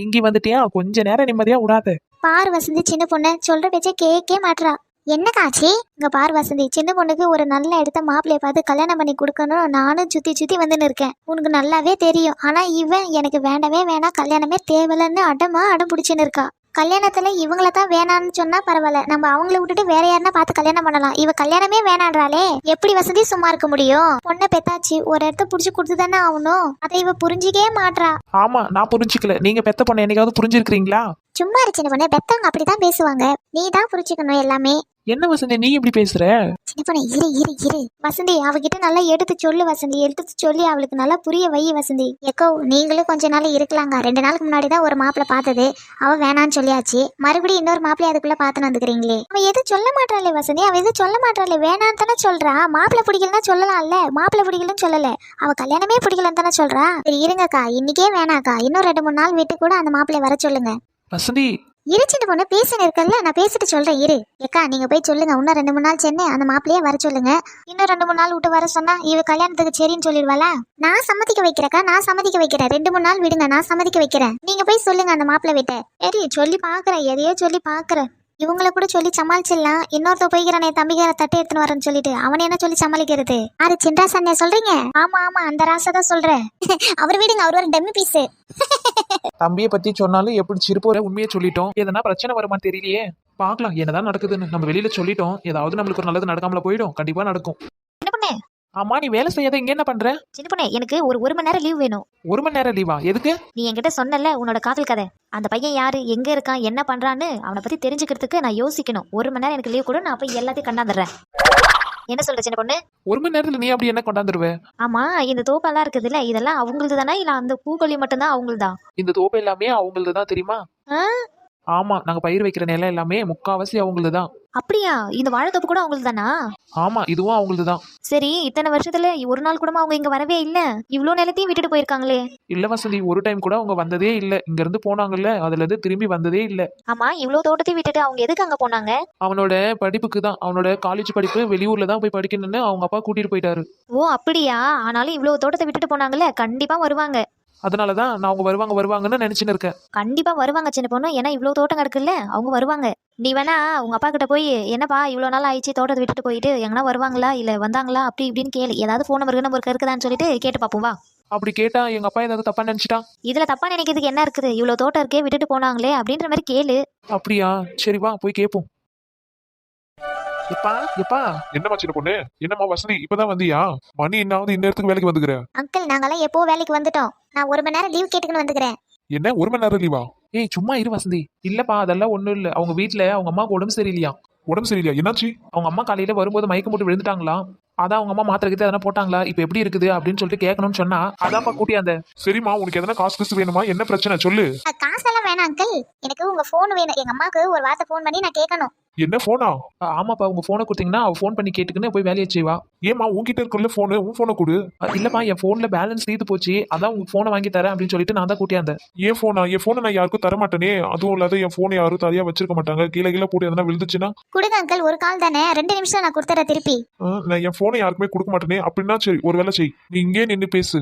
இங்கே வந்துட்டியா? கொஞ்ச நேரம் நிம்மதியா விடாத. பாரு வசந்தி, சின்ன பொண்ணு சொல்ற பேச்ச கேட்கே மாட்றா. என்னக்காச்சி? இங்க பாரு வசந்தி, சின்ன பொண்ணுக்கு ஒரு நல்ல இடத்த மாப்பிள்ளைய பார்த்து கல்யாணம் பண்ணி கொடுக்கணும். நானும் சுத்தி வந்துன்னு இருக்கேன், உனக்கு நல்லாவே தெரியும். ஆனா இவன் எனக்கு வேண்டவே வேணாம், கல்யாணமே தேவையில்லைன்னு அடம் பிடிச்சுன்னு இருக்கா. கல்யாணத்துல இவங்கள தான் வேணான்னு சொன்னா பரவாயில்ல, நம்ம அவங்கள விட்டுட்டு வேற யாருன்னா பார்த்து கல்யாணம் பண்ணலாம். இவ கல்யாணமே வேணான்றாலே, எப்படி வசந்தி சும்மா இருக்க முடியும்? பொண்ணை பெத்தாச்சு, ஒரு இடத்த புடிச்சு கொடுத்து தானே ஆகணும். அதை இவ புரிஞ்சிக்கவே மாட்றா. ஆமா, நான் புரிஞ்சுக்கல. நீங்க பெத்த பொண்ணை என்னைக்காவது புரிஞ்சிருக்கீங்களா? சும்மா இரு சின்ன பொண்ணு, பெத்தவங்க அப்படிதான் பேசுவாங்க. நீ தான் புரிஞ்சுக்கணும் எல்லாமே. என்ன வசந்தி நீ இப்படி பேசுற? சின்ன பொண்ணு இரு வசந்தி, அவகிட்ட நல்லா எடுத்து சொல்லு வசந்தி. எடுத்து சொல்லி அவளுக்கு நல்லா புரிய வை வசந்தி. எக்கோ நீங்களும் கொஞ்ச நாள் இருக்கலாங்க. 2 நாளுக்கு முன்னாடி தான் ஒரு மாப்பிள்ளை பார்த்தது, அவ வேணான்னு சொல்லியாச்சு. மறுபடியும் இன்னொரு மாப்பிள்ளை அதுக்குள்ள பார்த்துன்னு வந்துக்கிறீங்களே. அவ எதுவும் சொல்ல மாட்டாளே வசந்தி, அவ எதுவும் சொல்ல மாட்டாளே, வேணான்னு தானே சொல்றா. மாப்பிள்ளை பிடிக்கலன்னா சொல்லலாம்ல, மாப்பிள்ளை பிடிக்கலன்னு சொல்லல, அவ கல்யாணமே பிடிக்கலன்னு தானே சொல்றா. சரி இருங்கக்கா, இன்னைக்கே வேணாக்கா, இன்னும் 2-3 நாள் விட்டு கூட அந்த மாப்பிள்ளைய வர சொல்லுங்க. வசந்தி இரு சின்ன பொண்ணு, பேசின்னு இருக்கல, நான் பேசிட்டு சொல்றேன் இரு. ஏக்கா நீங்க போய் சொல்லுங்க, இன்னும் 2-3 நாள் சென்னு அந்த மாப்பிள்ளையே வர சொல்லுங்க. இன்னும் 2-3 நாள் விட்டு வர சொன்னா இவ கல்யாணத்துக்கு சரின்னு சொல்லிடுவாளா? நான் சம்மதிக்க வைக்கிறேக்கா, நான் சம்மதிக்க வைக்கிறேன். 2-3 நாள் விடுங்க, நான் சம்மதிக்க வைக்கிறேன். நீங்க போய் சொல்லுங்க அந்த மாப்பிள்ளை விட்ட. சரி சொல்லி பாக்குறேன், எதையோ சொல்லி பாக்குறேன். இவங்கள கூட சொல்லி சமாளிச்சிடலாம். இன்னொருத்த போய்க்கிறேன் என் தம்பிக்கார தட்டை எடுத்துன்னு வரேன்னு சொல்லிட்டு, அவனை என்ன சொல்லி சமாளிக்கிறது? யாரு சின்ராஸ் அண்ணே சொல்றீங்க? ஆமா அந்த ராசா தான் சொல்றேன். அவர் விடுங்க, அவர் ஒரு டம்மி பீஸ். தம்பியை பத்தி சொன்னாலும் எப்படி சிரிப்போட உண்மையை சொல்லிட்டோம். எதனா பிரச்சனை வருமான்னு தெரியலையே. பார்க்கலாம் என்னதான் நடக்குதுன்னு. நம்ம வெளியில சொல்லிட்டோம், ஏதாவது நம்மளுக்கு ஒரு நல்லது நடக்காமல போயிடும். கண்டிப்பா நடக்கும். சின்ன பொண்ணு, ஆமா நீ வேலை செய்யாத இங்க என்ன பண்ற? சின்ன பொண்ணு, எனக்கு ஒரு மணி நேரம் லீவ் வேணும். 1 மணி நேரம் லீவா? எதுக்கு? நீ என்கிட்ட சொன்னல உன்னோட காதல் கதை, அந்த பையன் யாரு, எங்க இருக்கான், என்ன பண்றான்னு அவனை பத்தி தெரிஞ்சுக்கிறதுக்கு நான் யோசிக்கணும். 1 மணி நேரம் எனக்கு லீவ் கூட, நான் போய் எல்லாத்தையும் கண்டாந்துடுறேன். என்ன சொல்ற சின்ன பொண்ணு? 1 மணி நேரத்துல நீ அப்படி என்ன கொண்டாந்துருவ? ஆமா, இந்த தோப்பெல்லாம் இருக்குதுல்ல, இதெல்லாம் அவங்களது தானே, இல்ல அந்த பூக்கொல்லி மட்டும்தான் அவங்களதா? இந்த தோப்பு எல்லாமே அவங்களது தான் தெரியுமா? ஆமா, நாங்க பயிர் வைக்கிற நிலம் எல்லாமே முக்காவாசி அவங்களது தான். அப்படியா? இந்த வாழைத்தோப்பு கூட அவங்களது தானா? ஆமா, இதுவும் அவங்களது தான். சரி, இத்தனை வருஷத்துல ஒரு நாள் கூட அவங்க இங்க வரவே இல்ல, இவ்ளோ நிலத்தையும் விட்டுட்டு போயிருக்காங்களே. இல்ல வசந்தி, ஒரு டைம் கூட அவங்க வந்ததே இல்ல. இங்க இருந்து போனாங்கல்ல, அதுல இருந்து திரும்பி வந்ததே இல்ல. ஆமா, இவ்ளோ தோட்டத்தையும் விட்டுட்டு அவங்க எதுக்கு அங்க போனாங்க? அவனோட படிப்புக்கு தான். அவனோட காலேஜ் படிப்பு வெளியூர்ல தான் போய் படிக்கணும்னு அவங்க அப்பா கூட்டிட்டு போயிட்டாரு. ஓ அப்படியா? ஆனாலும் இவ்ளோ தோட்டத்தை விட்டுட்டு போனாங்கல்ல, கண்டிப்பா வருவாங்க. அதனாலதான் நான் அவங்க வருவாங்கன்னு நினைச்சுன்னு இருக்கேன். கண்டிப்பா வருவாங்க சின்ன பொண்ணு, ஏன்னா இவ்வளவு தோட்டம் கிடக்குல்ல, அவங்க வருவாங்க. நீ வேணா உங்க அப்பா கிட்ட போய், என்னப்பா இவ்வளவு நாள் ஆயிடுச்சு தோட்டத்தை விட்டுட்டு போயிட்டு, எங்கன்னா வருவாங்களா இல்ல வந்தாங்களா அப்படி இப்படின்னு கேளு. ஏதாவது போன் நம்பருக்கு இருக்குதான்னு சொல்லிட்டு கேட்டு பாப்போம் வா. அப்படி கேட்டா எங்க அப்பா ஏதாவது தப்பா நினைச்சிட்டா? இதுல தப்பா நினைக்கிறதுக்கு என்ன இருக்குது? இவ்வளவு தோட்டம் இருக்கே, விட்டுட்டு போனாங்களே அப்படின்ற மாதிரி கேளு. அப்படியா? சரி வா போய் கேப்போம். எப்பா என்னம்மா சின்ன பொண்ணு? என்னம்மா வசந்தி இப்பதான் வந்தியா? மணி என்னாவது இந்நேரத்துக்கு வேலைக்கு வந்துக்கிற? அங்கிள் நாங்கெல்லாம் எப்போ வேலைக்கு வந்துட்டோம். நான் 1 மணி நேரம் லீவ் கேட்டுக்கின்னு வந்துக்கிறேன். என்ன 1 மணி நேரம் லீவா? ஏய் சும்மா இரு வசந்தி. இல்லப்பா அதெல்லாம் ஒண்ணும் இல்ல. அவங்க வீட்டுல அவங்க அம்மாவுக்கு உடம்பு சரியில்லையா. உடம்பு சரியில்லையா? என்னாச்சு? அவங்க அம்மா காலையில வரும்போது மயக்கம் போட்டு விழுந்துட்டாங்களாம். அதான் அவங்க அம்மா மாத்திரை கிட்ட எதனா போட்டாங்களா, இப்ப எப்படி இருக்குது அப்படின்னு சொல்லிட்டு கேட்கணும்னு சொன்னா, அதான்ப்பா கூட்டியாந்த. சரிம்மா, உனக்கு எதனா காசு வேணுமா? என்ன பிரச்சனை சொல்லு. காசெல்லாம் வேணாம் அங்கிள், எனக்கு உங்க போன் வேணும். எங்க அம்மாவுக்கு ஒரு வார்த்தை போன் பண்ணி நான் கேட்கணும். என்ன போனா? ஆமாப்பா, உங்க போனை கொடுத்தீங்கன்னா அவ போன் பண்ணி கேட்டுக்குன்னு போய் வேலையை செய்வா. ஏமா உன்கிட்ட இருக்குல்ல போனு, உன் போனை கொடு. இல்லப்பா, என் போன்ல பேலன்ஸ் தீர்த்து போச்சு, அதான் உங்க போனை வாங்கி தரேன் அப்படின்னு சொல்லிட்டு நான் தான் கூட்டியாந்தேன். என் போனை நான் யாருக்கும் தர மாட்டேனே. அதுவும் இல்லாத என் போனை யாரும் தனியா வச்சிருக்க மாட்டாங்க. கீழே போட்டு எதனா விழுந்துச்சுன்னா? கொடுங்க அங்கிள், ஒரு கால் தானே, 2 நிமிஷம் நான் கொடுத்துறேன் திருப்பி. நான் என் போனை யாருக்குமே கொடுக்க மாட்டேனே. அப்படின்னா சரி, ஒரு வேலை செய், நீ இங்கே நின்று பேசு.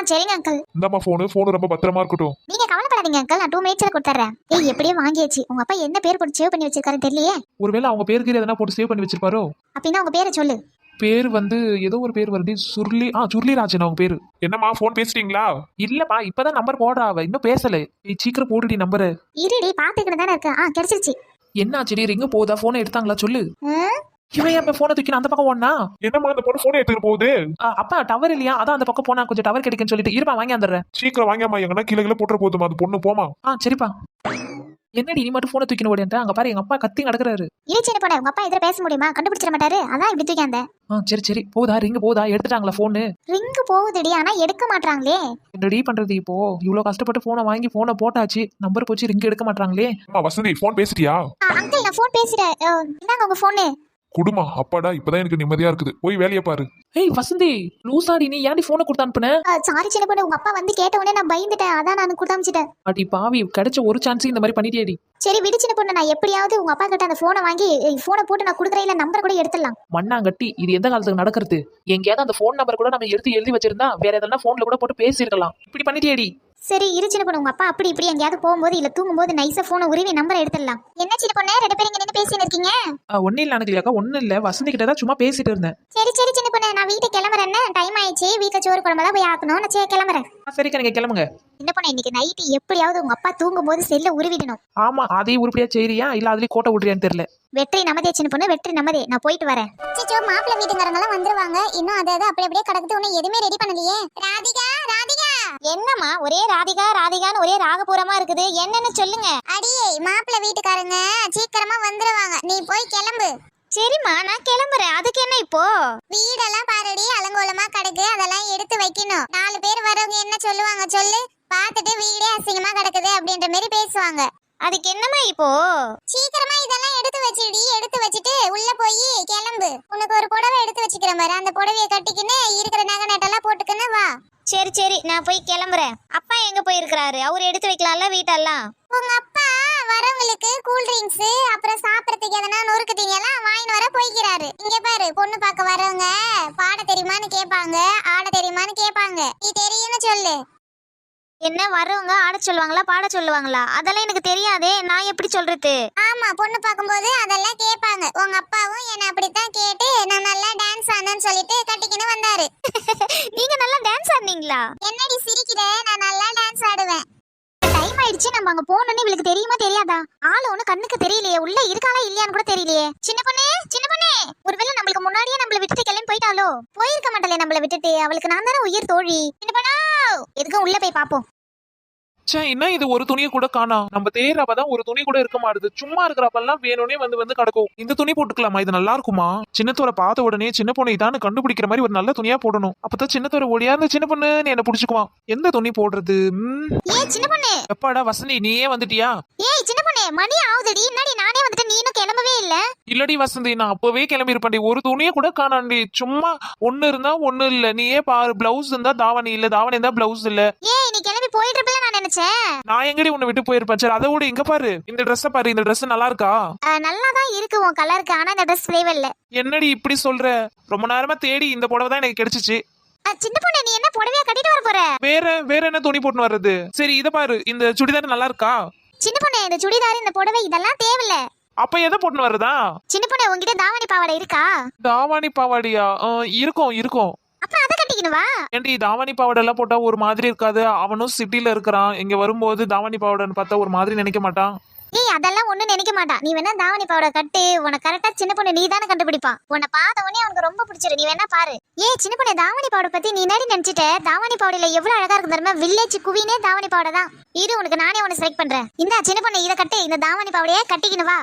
சரிங்க அங்கிள். இந்தாம்மா போனு ரொம்ப பத்திரமா இருக்கட்டும். நீங்க கவலைப்படாதீங்க அங்கிள், நான் 2 மினிட்ஸ்ல கொடுத்துறேன். ஏய் எப்படியே வாங்கியாச்சு. உங்க அப்பா என்ன பேர் போட்டு சேவ் பண்ணி வச்சிருக்காருன்னு தெரியலையே. ஒருவேளை அவங்க பேருக்கு எதனா போட்டு சேவ் பண்ணி வச்சிருப்பாரோ? அப்படின்னா உங்க பேரை சொல்லு. பேர் வந்து ஏதோ ஒரு பேர் வருது, சுருளிராஜன் அவங்க பேரு. என்னம்மா போன் பேசிட்டீங்களா? இல்லப்பா, இப்பதான் நம்பர் போடுறா, அவ இன்னும் பேசல. சீக்கிரம் போடுடி நம்பரு. இருடி பாத்துக்கிட்டு தானே இருக்கேன். கிடைச்சிருச்சு. என்ன ஆச்சு ரிங்கு போதா போனை எடுத்தாங்களா சொல்லு. ம்? இவன் எப்ப போனை தூக்கி அந்த பக்கம் ஓடனா? என்னம்மா அந்த பொண்ணு போனை எடுத்துட்டு போகுது? அப்பா டவர் இல்லையா, அதான் அந்த பக்கம் போனா கொஞ்சம் டவர் கிடைக்குன்னு சொல்லிட்டு இருப்பா வாங்கி வந்துடுறேன். சீக்கிரம் வாங்கியாமா, எங்கன்னா கீழே கீழே போட்டுற போதுமா அது பொண்ணு, போமா. சரிப்பா. என்னடி நீ மட்டும் போனை தூக்கின்னு ஓடியா? அங்க பாரு எங்க அப்பா கத்தி நடக்கிறாரு. இரு சின்ன பொண்ணு, உங்க அப்பா எதிர பேச முடியுமா? கண்டுபிடிச்சிட மாட்டாரு, அதான் இப்படி தூக்கி அந்த. சரி போதா ரிங்கு போதா, எடுத்துட்டாங்களா போனு? ரிங்கு போகுதுடி, ஆனா எடுக்க மாட்டாங்களே. என்னடி பண்றது இப்போ? இவ்வளவு கஷ்டப்பட்டு போனை வாங்கி போனை போட்டாச்சு, நம்பர் போச்சு, ரிங் எடுக்க மாட்டாங்களே. அம்மா வசந்தி போன் பேசிட்டியா? அங்கிள் நான் போன் பேசிட்டேன். இந்தாங்க உங்க போனு. குடுமா, அப்பாடா இப்பதான் எனக்கு நிம்மதியா இருக்குது. போய் வேலையை பாரு. ஏய் வசந்தி, லூசாடி நீ ஏன்டி போனை கொடுத்து அனுப்புன? சாரி சின்ன பொண்ணு, உங்க அப்பா வந்து கேட்ட உடனே நான் பயந்துட்டேன், அதான் நான் கொடுத்தாமிச்சிட்டேன். அடி பாவி, கிடைச்ச ஒரு சான்ஸ் இந்த மாதிரி பண்ணிட்டியேடி. சரி விடு சின்ன பொண்ணு, நான் எப்படியாவது உங்க அப்பா கிட்ட அந்த போனை வாங்கி போனை போட்டு நான் கொடுக்குறேன், இல்ல நம்பர் கூட எடுத்துடலாம். மண்ணாங்கட்டி, இது எந்த காலத்துக்கு நடக்கிறது? எங்கேயாவது அந்த போன் நம்பர் கூட நம்ம எடுத்து எழுதி வச்சிருந்தா வேற எதனா போன்ல கூட போட்டு பேசிருக்கலாம். இப்படி பண்ணிட்டியேடி. சரி இரு சின்ன பொண்ணு, உங்க அப்பா அப்படி இப்படி எங்கேயாவது போகும்போது இல்ல தூங்கும்போது நைஸா போனை உருவி நம்பரை எடுத்துடலாம். என்ன சின்ன பொண்ணு, ரெண்டு பேரும் இங்க நின்று பேசிட்டு இருக்கீங்க? ஒன்னும் இல்ல அனுக்கலியாக்கா, ஒன்னும் இல்ல, வசந்தி கிட்ட தான் சும்மா பேசிட்டு இருந்தேன். சரி சரி சின்ன பொண்ணு, நான் வீட்டுக்கு கிளம்புறேன், டைம் ஆயிடுச்சு, வீட்டுல சோறு குழம்பு போய் ஆக்கணும், நான் சரி கிளம்புறேன். சரிக்கா நீங்க கிளம்புங்க. சின்ன பொண்ணு, இன்னைக்கு நைட்டு எப்படியாவது உங்க அப்பா தூங்கும் போது செல்ல உருவிடணும். ஆமா, அதையும் உருப்படியா செய்யறியா இல்ல அதுலயும் கோட்டை விடுறியான்னு தெரியல. வெற்றி நமதே சின்ன பொண்ணு, வெற்றி நமதே. நான் போயிட்டு வரேன். சிச்சோ, மாப்பிள்ளை வீட்டுக்காரங்க எல்லாம் வந்துருவாங்க, இன்னும் அது அப்படியே கிடக்குது, ஒன்னும் எதுவுமே ரெடி பண்ணலையே. ராதிகா ராதிகா. என்னம்மா ஒரே ராதிகா ராதிகான்னு ஒரே ராகபூரமா இருக்குது, என்னன்னு சொல்லுங்க. அடியே, மாப்பிள்ளை வீட்டுக்காரங்க சீக்கிரமா வந்துருவாங்க, நீ போய் கிளம்பு. சரிம்மா, நான் கிளம்புறேன். அதுக்கு என்ன இப்போ? வீடெல்லாம் பாருடி, அலங்கோலமா கிடக்கு, அதெல்லாம் எடுத்து வைக்கணும். 4 பேர் வரவங்க என்ன சொல்லுவாங்க சொல்லு? பார்த்துட்டு வீடே அசிங்கமா கிடக்குது அப்படின்ற மாதிரி பேசுவாங்க. அதுக்கு என்னம்மா இப்போ? சீக்கிரமா இதெல்லாம் எடுத்து வச்சிடி, எடுத்து வச்சிட்டு உள்ள போய் கிளம்பு. உனக்கு ஒரு புடவை எடுத்து வச்சுக்கிறேன் பாரு, அந்த புடவைய கட்டிக்கின்னு இருக்கிற நகை நட்டெல்லாம் போட்டுக்கின்னு வா. சரி சரி, நான் போய் கிளம்புறேன். அப்பா எங்க போயிருக்கிறாரு? அவர் எடுத்து வைக்கலாம்ல வீட்டெல்லாம். உங்க அப்பா வரவங்களுக்கு கூல் ட்ரிங்க்ஸ் அப்புறம் சாப்பிடறதுக்கு எதனா நொறுக்கு தீனியெல்லாம் வாங்கிட்டு வர போய்க்கிறாரு. இங்க பாரு, பொண்ணு பார்க்க வரவங்க பாட தெரியுமான்னு கேட்பாங்க, ஆட தெரியுமான்னு கேட்பாங்க. நீ தெரியும்னு சொல்லு. என்ன வரவங்க ஆட சொல்லுவாங்களா பாட சொல்லுவாங்களா? அதெல்லாம் எனக்கு தெரியாதே, நான் எப்படி சொல்றது? ஆமா, பொண்ணு பார்க்கும்போது அதெல்லாம் கேட்பாங்க. உங்க அப்பாவும் என்ன அப்படித்தான் கேட்டு நான் நல்லா டான்ஸ் ஆனேன்னு சொல்லிட்டு கட்டிக்கின்னு வந்தாரு. நீங்க நல்லா டான்ஸ் ஆடுனீங்களா? என்னடி சிரிக்கிற? நான் நல்லா டான்ஸ் ஆடுவேன். டைம் ஆயிடுச்சு, நம்ம அங்க போகணும்னு இவளுக்கு தெரியுமா தெரியாதா? ஆளு ஒண்ணு கண்ணுக்கு தெரியலையே, உள்ள இருக்காளா இல்லையான்னு கூட தெரியலையே. சின்ன பொண்ணு சின்ன பொண்ணு, ஒருவேளை நம்மளுக்கு முன்னாடியே நம்மள விட்டுட்டு கிளம்பி போயிட்டாலோ? போயிருக்க மாட்டலே நம்மள விட்டுட்டு, அவளுக்கு நான் தானே உயிர் தோழி. சின்ன பொண்ணு, எதுக்கும் உள்ள போய் பாப்போம். என்ன இது ஒரு துணியை கூட காணா? நம்ம தேர்றப்பதான் ஒரு துணி கூட இருக்க மாட்டுது, சும்மா இருக்கிறப்பெல்லாம் வேணும்னே வந்து கிடக்கும். இந்த துணி போட்டுக்கலாமா? இது நல்லா இருக்குமா? சின்னத்தோரை பார்த்த உடனே சின்ன பொண்ணு இதான்னு கண்டுபிடிக்கிற மாதிரி ஒரு நல்ல துணியா போடணும். அப்பதான் சின்னத்தோரை ஓடியா அந்த சின்ன பொண்ணு என்ன புடிச்சுக்குவான். எந்த துணி போடுறது? ஏய் சின்ன பொண்ணு. எப்பாடா வசந்தி, நீயே வந்துட்டியா? ஏய் சின்ன பொண்ணு, மணி ஆவுதுடி, என்னடி நானே வந்துட்டு நீ இன்னும் கிளம்பவே இல்ல? இல்லடி வசந்தி, நான் அப்பவே கிளம்பி இருப்பேன்டி. ஒரு துணியை கூட காணாண்டி. சும்மா ஒண்ணு இருந்தா ஒண்ணு இல்ல. நீயே பாரு, பிளவுஸ் இருந்தா தாவணி இல்ல, தாவணி இருந்தா பிளவுஸ் இல்ல. ஏய் நீ கிளம்பி போயிட்டு இருப்பல நான் நினைச்சேன். நான் எங்கடி உன்னை விட்டு போயிருப்பேன்? சரி அதை விட இங்க பாரு, இந்த ட்ரெஸ்ஸை பாரு, இந்த ட்ரெஸ் நல்லா இருக்கா? நல்லா தான் இருக்கு உன் கலருக்கு, ஆனா இந்த ட்ரெஸ் ஃப்ளேவர் இல்ல. என்னடி இப்படி சொல்ற? ரொம்ப நேரமா தேடி இந்த புடவை தான் எனக்கு கிடைச்சிச்சு. சின்ன பொண்ணு, நீ என்ன புடவையா கட்டிட்டு வர போற? வேற என்ன துணி போட்டு வர்றது? சரி இத பாரு, இந்த சுடிதார் நல்லா இருக்கா? சின்ன பொண்ணு, இந்த சுடிதார் இந்த புடவை இதெல்லாம் தேவையில்ல. அப்ப எதை போட்டு வர்றதா? சின்ன பொண்ணு, உன்கிட்ட தாவணி பாவாடை இருக்கா? தாவணி பாவாடியா? இருக்கும். அப்ப அத கட்டிக்கணும் வா. ஏண்டி தாவணி பாவாடை எல்லாம் போட்டா ஒரு மாதிரி இருக்காது? அவனும் சிட்டில இருக்கிறான், இங்க வரும்போது தாவணி பாவாடைன்னு பார்த்தா ஒரு மாதிரி நினைக்க மாட்டான்? ஏய் அதெல்லாம் ஒண்ணு நினைக்க மாட்டான். நீ வேணா தாவணி பாவாடை கட்டு, உனக்கு கரெக்டா சின்ன பொண்ணு நீ தானே கண்டுபிடிப்பான். உன்னை பார்த்த உடனே அவனுக்கு ரொம்ப பிடிச்சிரு, நீ வேணா பாரு. ஏய் சின்ன பொண்ணு, தாவணி பாவாடை பத்தி நீ என்னடி நினைச்சிட்ட? தாவணி பாவாடையில எவ்வளவு அழகா இருக்கு தெரியுமா? வில்லேஜ் குவினே தாவணி பாவாடை தான். இது உனக்கு நானே ஒன்னு செலக்ட் பண்றேன். இந்த சின்ன பொண்ணு இத கட்டு, இந்த தாவணி பாவாடையே கட்டிக்கினு வா.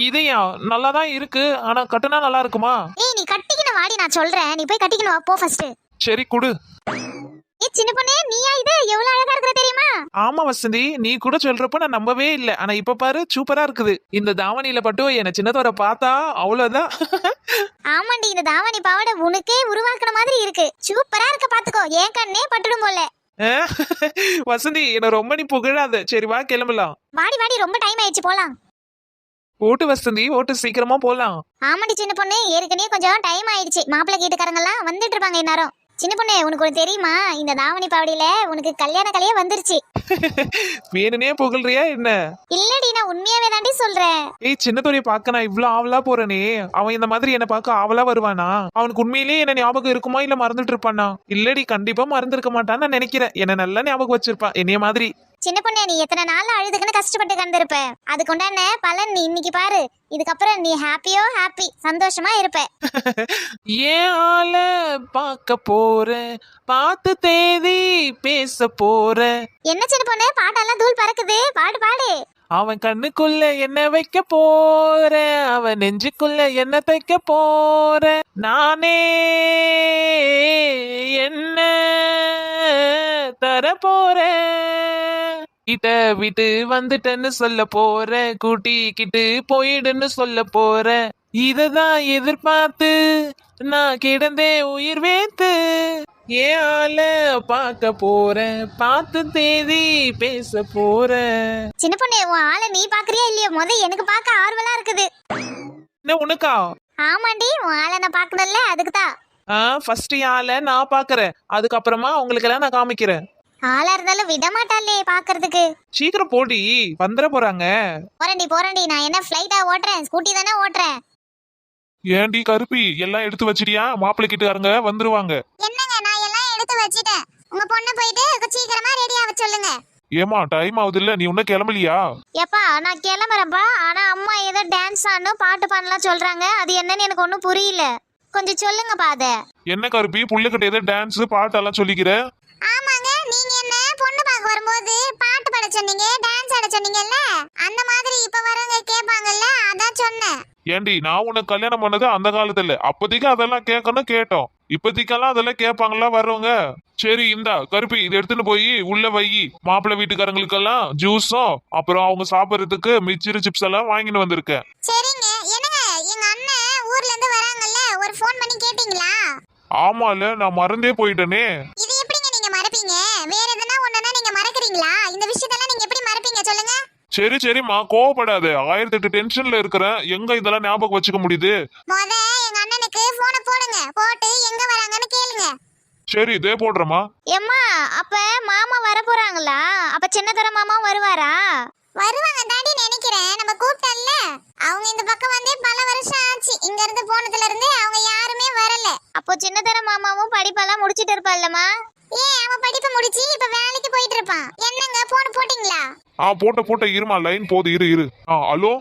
இதையா? நல்லாதான் இருக்கு, ஆனா கட்டுனா நல்லா இருக்குமா? ஏய் நீ கட்டிக்கினு வாடி, நான் சொல்றேன், நீ போய் கட்டிக்கினு வா போ ஃபர்ஸ்ட். சரி குடு. ஏய் சின்ன பொண்ணு, நீயா இது? எவ்வளவு அழகா இருக்கு தெரியுமா? ஆமா வசந்தி, நீ கூட சொல்றப்ப நான் நம்பவே இல்ல, ஆனா இப்ப பாரு சூப்பரா இருக்குது. இந்த தாவணியில பட்டு என்ன சின்னதோர பார்த்தா அவ்வளவுதான். ஆமாண்டி, இந்த தாவணி பாவாடை உனக்கே உருவாக்குன மாதிரி இருக்கு, சூப்பரா இருக்க, பாத்துக்கோ, ஏன் கண்ணே பட்டுடும் போல. வசந்தி, என்ன ரொம்ப நீ புகழாத. சரி வா கிளம்பலாம். வாடி வாடி, ரொம்ப டைம் ஆயிடுச்சு, போலாம். ஓட்டு வசந்தி, ஓட்டு, சீக்கிரமா போலாம். ஆமாண்டி சின்ன பொண்ணு, ஏற்கனவே கொஞ்சம் டைம் ஆயிடுச்சு, மாப்பிள்ளை வீட்டுக்காரங்க எல்லாம் வந்துட்டு இருப்பாங்க இந்நேரம். சின்ன பொண்ணு, உனக்கு ஒரு தெரியுமா? இந்த தாவணி பாவடியில உனக்கு கல்யாண கலையே வந்துருச்சு. வேணுனே புகழ்றியா என்ன? இல்லடி, நான் உண்மையாவே தாண்டி சொல்றேன். ஏய் சின்னத்தோரைய பார்க்க நான் இவ்வளவு ஆவலா போறேனே, அவன் இந்த மாதிரி என்ன பார்க்க ஆவலா வருவானா? அவனுக்கு உண்மையிலேயே என்ன ஞாபகம் இருக்குமா இல்ல மறந்துட்டு இருப்பானா? இல்லடி, கண்டிப்பா மறந்துருக்க மாட்டான்னு நான் நினைக்கிறேன். என்ன நல்லா ஞாபகம் வச்சிருப்பான் என்னைய மாதிரி. சின்ன பொண்ணு நீ எத்தனை நாள் அழுதுக்குன்னு கஷ்டப்பட்டு கண்டிருப்ப அதுக்கு உண்டான பலன் நீ இன்னைக்கு பாரு. இதுக்கப்புறம் நீ ஹாப்பியோ ஹாப்பி, சந்தோஷமா இருப்ப. ஏன் ஆள பார்க்க போறேன், பார்த்து தேதி பேச போறேன். என்ன சின்ன பொண்ணு பாட்டெல்லாம் தூள் பறக்குது, பாடு பாடு. அவன் கண்ணுக்குள்ள என்ன வைக்க போறேன், அவன் நெஞ்சுக்குள்ள என்ன தைக்க போறேன். நானே என்ன தர போறேன். கிட்ட விட்டு வந்துட்டேன்னு சொல்ல போறேன், கூட்டிக்கிட்டு போயிடுன்னு சொல்ல போறேன். இததான் எதிர்பார்த்து நான் கிடந்தேன் உயிர் வேத்து. ஏன் ஆள பார்க்க போறேன், பார்த்து தேதி பேச போறேன். சின்ன பொண்ணு உன் ஆளை நீ பாக்குறியா இல்லையா? எனக்கு பார்க்க ஆர்வலா இருக்குது. என்ன உனக்கா? ஆமாண்டி, உன் ஆளை நான் பாக்கணும்ல, அதுக்குதான். ஃபர்ஸ்ட் ஆளை நான் பாக்குறேன், அதுக்கப்புறமா உங்களுக்கு எல்லாம் நான் காமிக்கிறேன். ஆளா இருந்தாலும் விட மாட்டாளே பாக்குறதுக்கு. சீக்கிரம் போடி, வந்துட போறாங்க. போறேன்டி, நான் என்ன ஃபிளைட்டா ஓட்டுறேன், ஸ்கூட்டி தானே ஓட்டுறேன். ஏன்டி கருப்பி எல்லாம் எடுத்து வச்சிட்டியா? மாப்பிள்ளை கிட்டக்காரங்க வந்துருவாங்க. என்னங்க நான் எல்லாம் எடுத்து வச்சிட்டேன். உங்க பொண்ணை போயிட்டு சீக்கிரமா ரெடி ஆக சொல்லுங்க. ஏமா டைம் ஆகுது இல்ல, நீ இன்னும் கிளம்பலையா? எப்பா நான் கிளம்புறேன்ப்பா. ஆனா அம்மா ஏதோ டான்ஸ் ஆடணும் பாட்டு பாடலாம் சொல்றாங்க, அது என்னன்னு எனக்கு ஒன்றும் புரியல. கொஞ்சம் சொல்லுங்கப்பா அத. என்ன கருப்பி புள்ளைகிட்ட ஏதோ டான்ஸ் பாட்டெல்லாம் சொல்லிக்கிற? ஆமாங்க, நீங்க என்ன பொண்ணு பார்க்க வரும்போது பாட்டு பாட சொன்னீங்க, டான்ஸ் ஆட சொன்னீங்கல்ல, அந்த மாதிரி இப்ப வரவங்க கேட்பாங்கல்ல, அதான் சொன்னேன். ஏண்டி நான் உனக்கு கல்யாணம் பண்ணது அந்த காலத்துல, அப்போதைக்கு அதெல்லாம் கேட்கணும் கேட்டோம். இப்போதைக்கெல்லாம் அதெல்லாம் கேட்பாங்களா வர்றவங்க? சரி இந்தா கருப்பி இதை எடுத்துட்டு போய் உள்ள வை. மாப்பிள்ளை வீட்டுக்காரங்களுக்கெல்லாம் ஜூஸும் அப்புறம் அவங்க சாப்பிட்றதுக்கு மிச்சர் சிப்ஸ் எல்லாம் வாங்கிட்டு வந்திருக்கேன். சரிங்க. என்னங்க எங்க அண்ணன் ஊர்ல இருந்து வராங்கல்ல, ஒரு ஃபோன் பண்ணி கேட்டீங்களா? ஆமால நான் மறந்தே போயிட்டேனே. இது எப்படிங்க நீங்க மறப்பீங்க? வேற எதுனா ஒண்ணுனா நீங்க மறக்கறீங்களா? இந்த விஷயத்தெல்லாம் நீங்க எப்படி மறப்பீங்க சொல்லுங்க? சரி சரிம்மா கோவப்படாத, 1008 டென்ஷன்ல இருக்கிறேன், எங்க இதெல்லாம் ஞாபகம் வச்சுக்க முடியுது? எங்க அண்ணனுக்கு போனை போடுங்க, போட்டு எங்க வராங்கன்னு கேளுங்க. சரி இதே போடுறமா. எம்மா அப்ப மாமா வர போறாங்களா? அப்ப சின்னதர மாமாவும் வருவாரா? வருவாங்க தாண்டி நினைக்கிறேன், நம்ம கூப்பிட்டல்ல. அவங்க இந்த பக்கம் வந்து பல வருஷம் ஆச்சு, இங்க இருந்து போனதுல இருந்து அவங்க யாருமே வரல. அப்போ சின்னதர மாமாவும் படிப்பெல்லாம் முடிச்சிட்டு இருப்பாள்லம்மா? அவன் படிப்பு முடிச்சு இப்ப வேலைக்கு போயிட்டு இருப்பான். என்னங்க போன் போட்டீங்களா? போட்ட இருமா, லைன் போது இரு. ஹலோ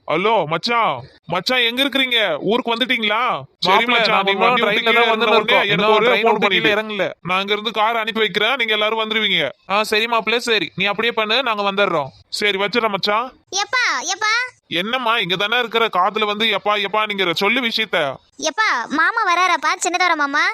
ஹலோ மச்சான், மச்சான் எங்க இருக்கிறீங்க? ஊருக்கு வந்துட்டீங்களா? சரி மச்சான், நீ வண்டி ட்ரெயின்ல தான் வந்து எனக்கு ஒரு ஃபோன் பண்ணிட்டு இறங்கல. நான் இங்க இருந்து கார் அனுப்பி வைக்கிறேன், நீங்க எல்லாரும் வந்துருவீங்க. சரி மாப்பிள்ள, சரி நீ அப்படியே பண்ணு, நாங்க வந்துடுறோம். சரி வச்சிடறேன் மச்சான். எப்பா எப்பா என்னம்மா இங்க தானே இருக்கிற, காதுல வந்து எப்பா எப்பா நீங்க சொல்லு விஷயத்த. எப்பா மாமா வராராப்பா, சின்னதர மாமா?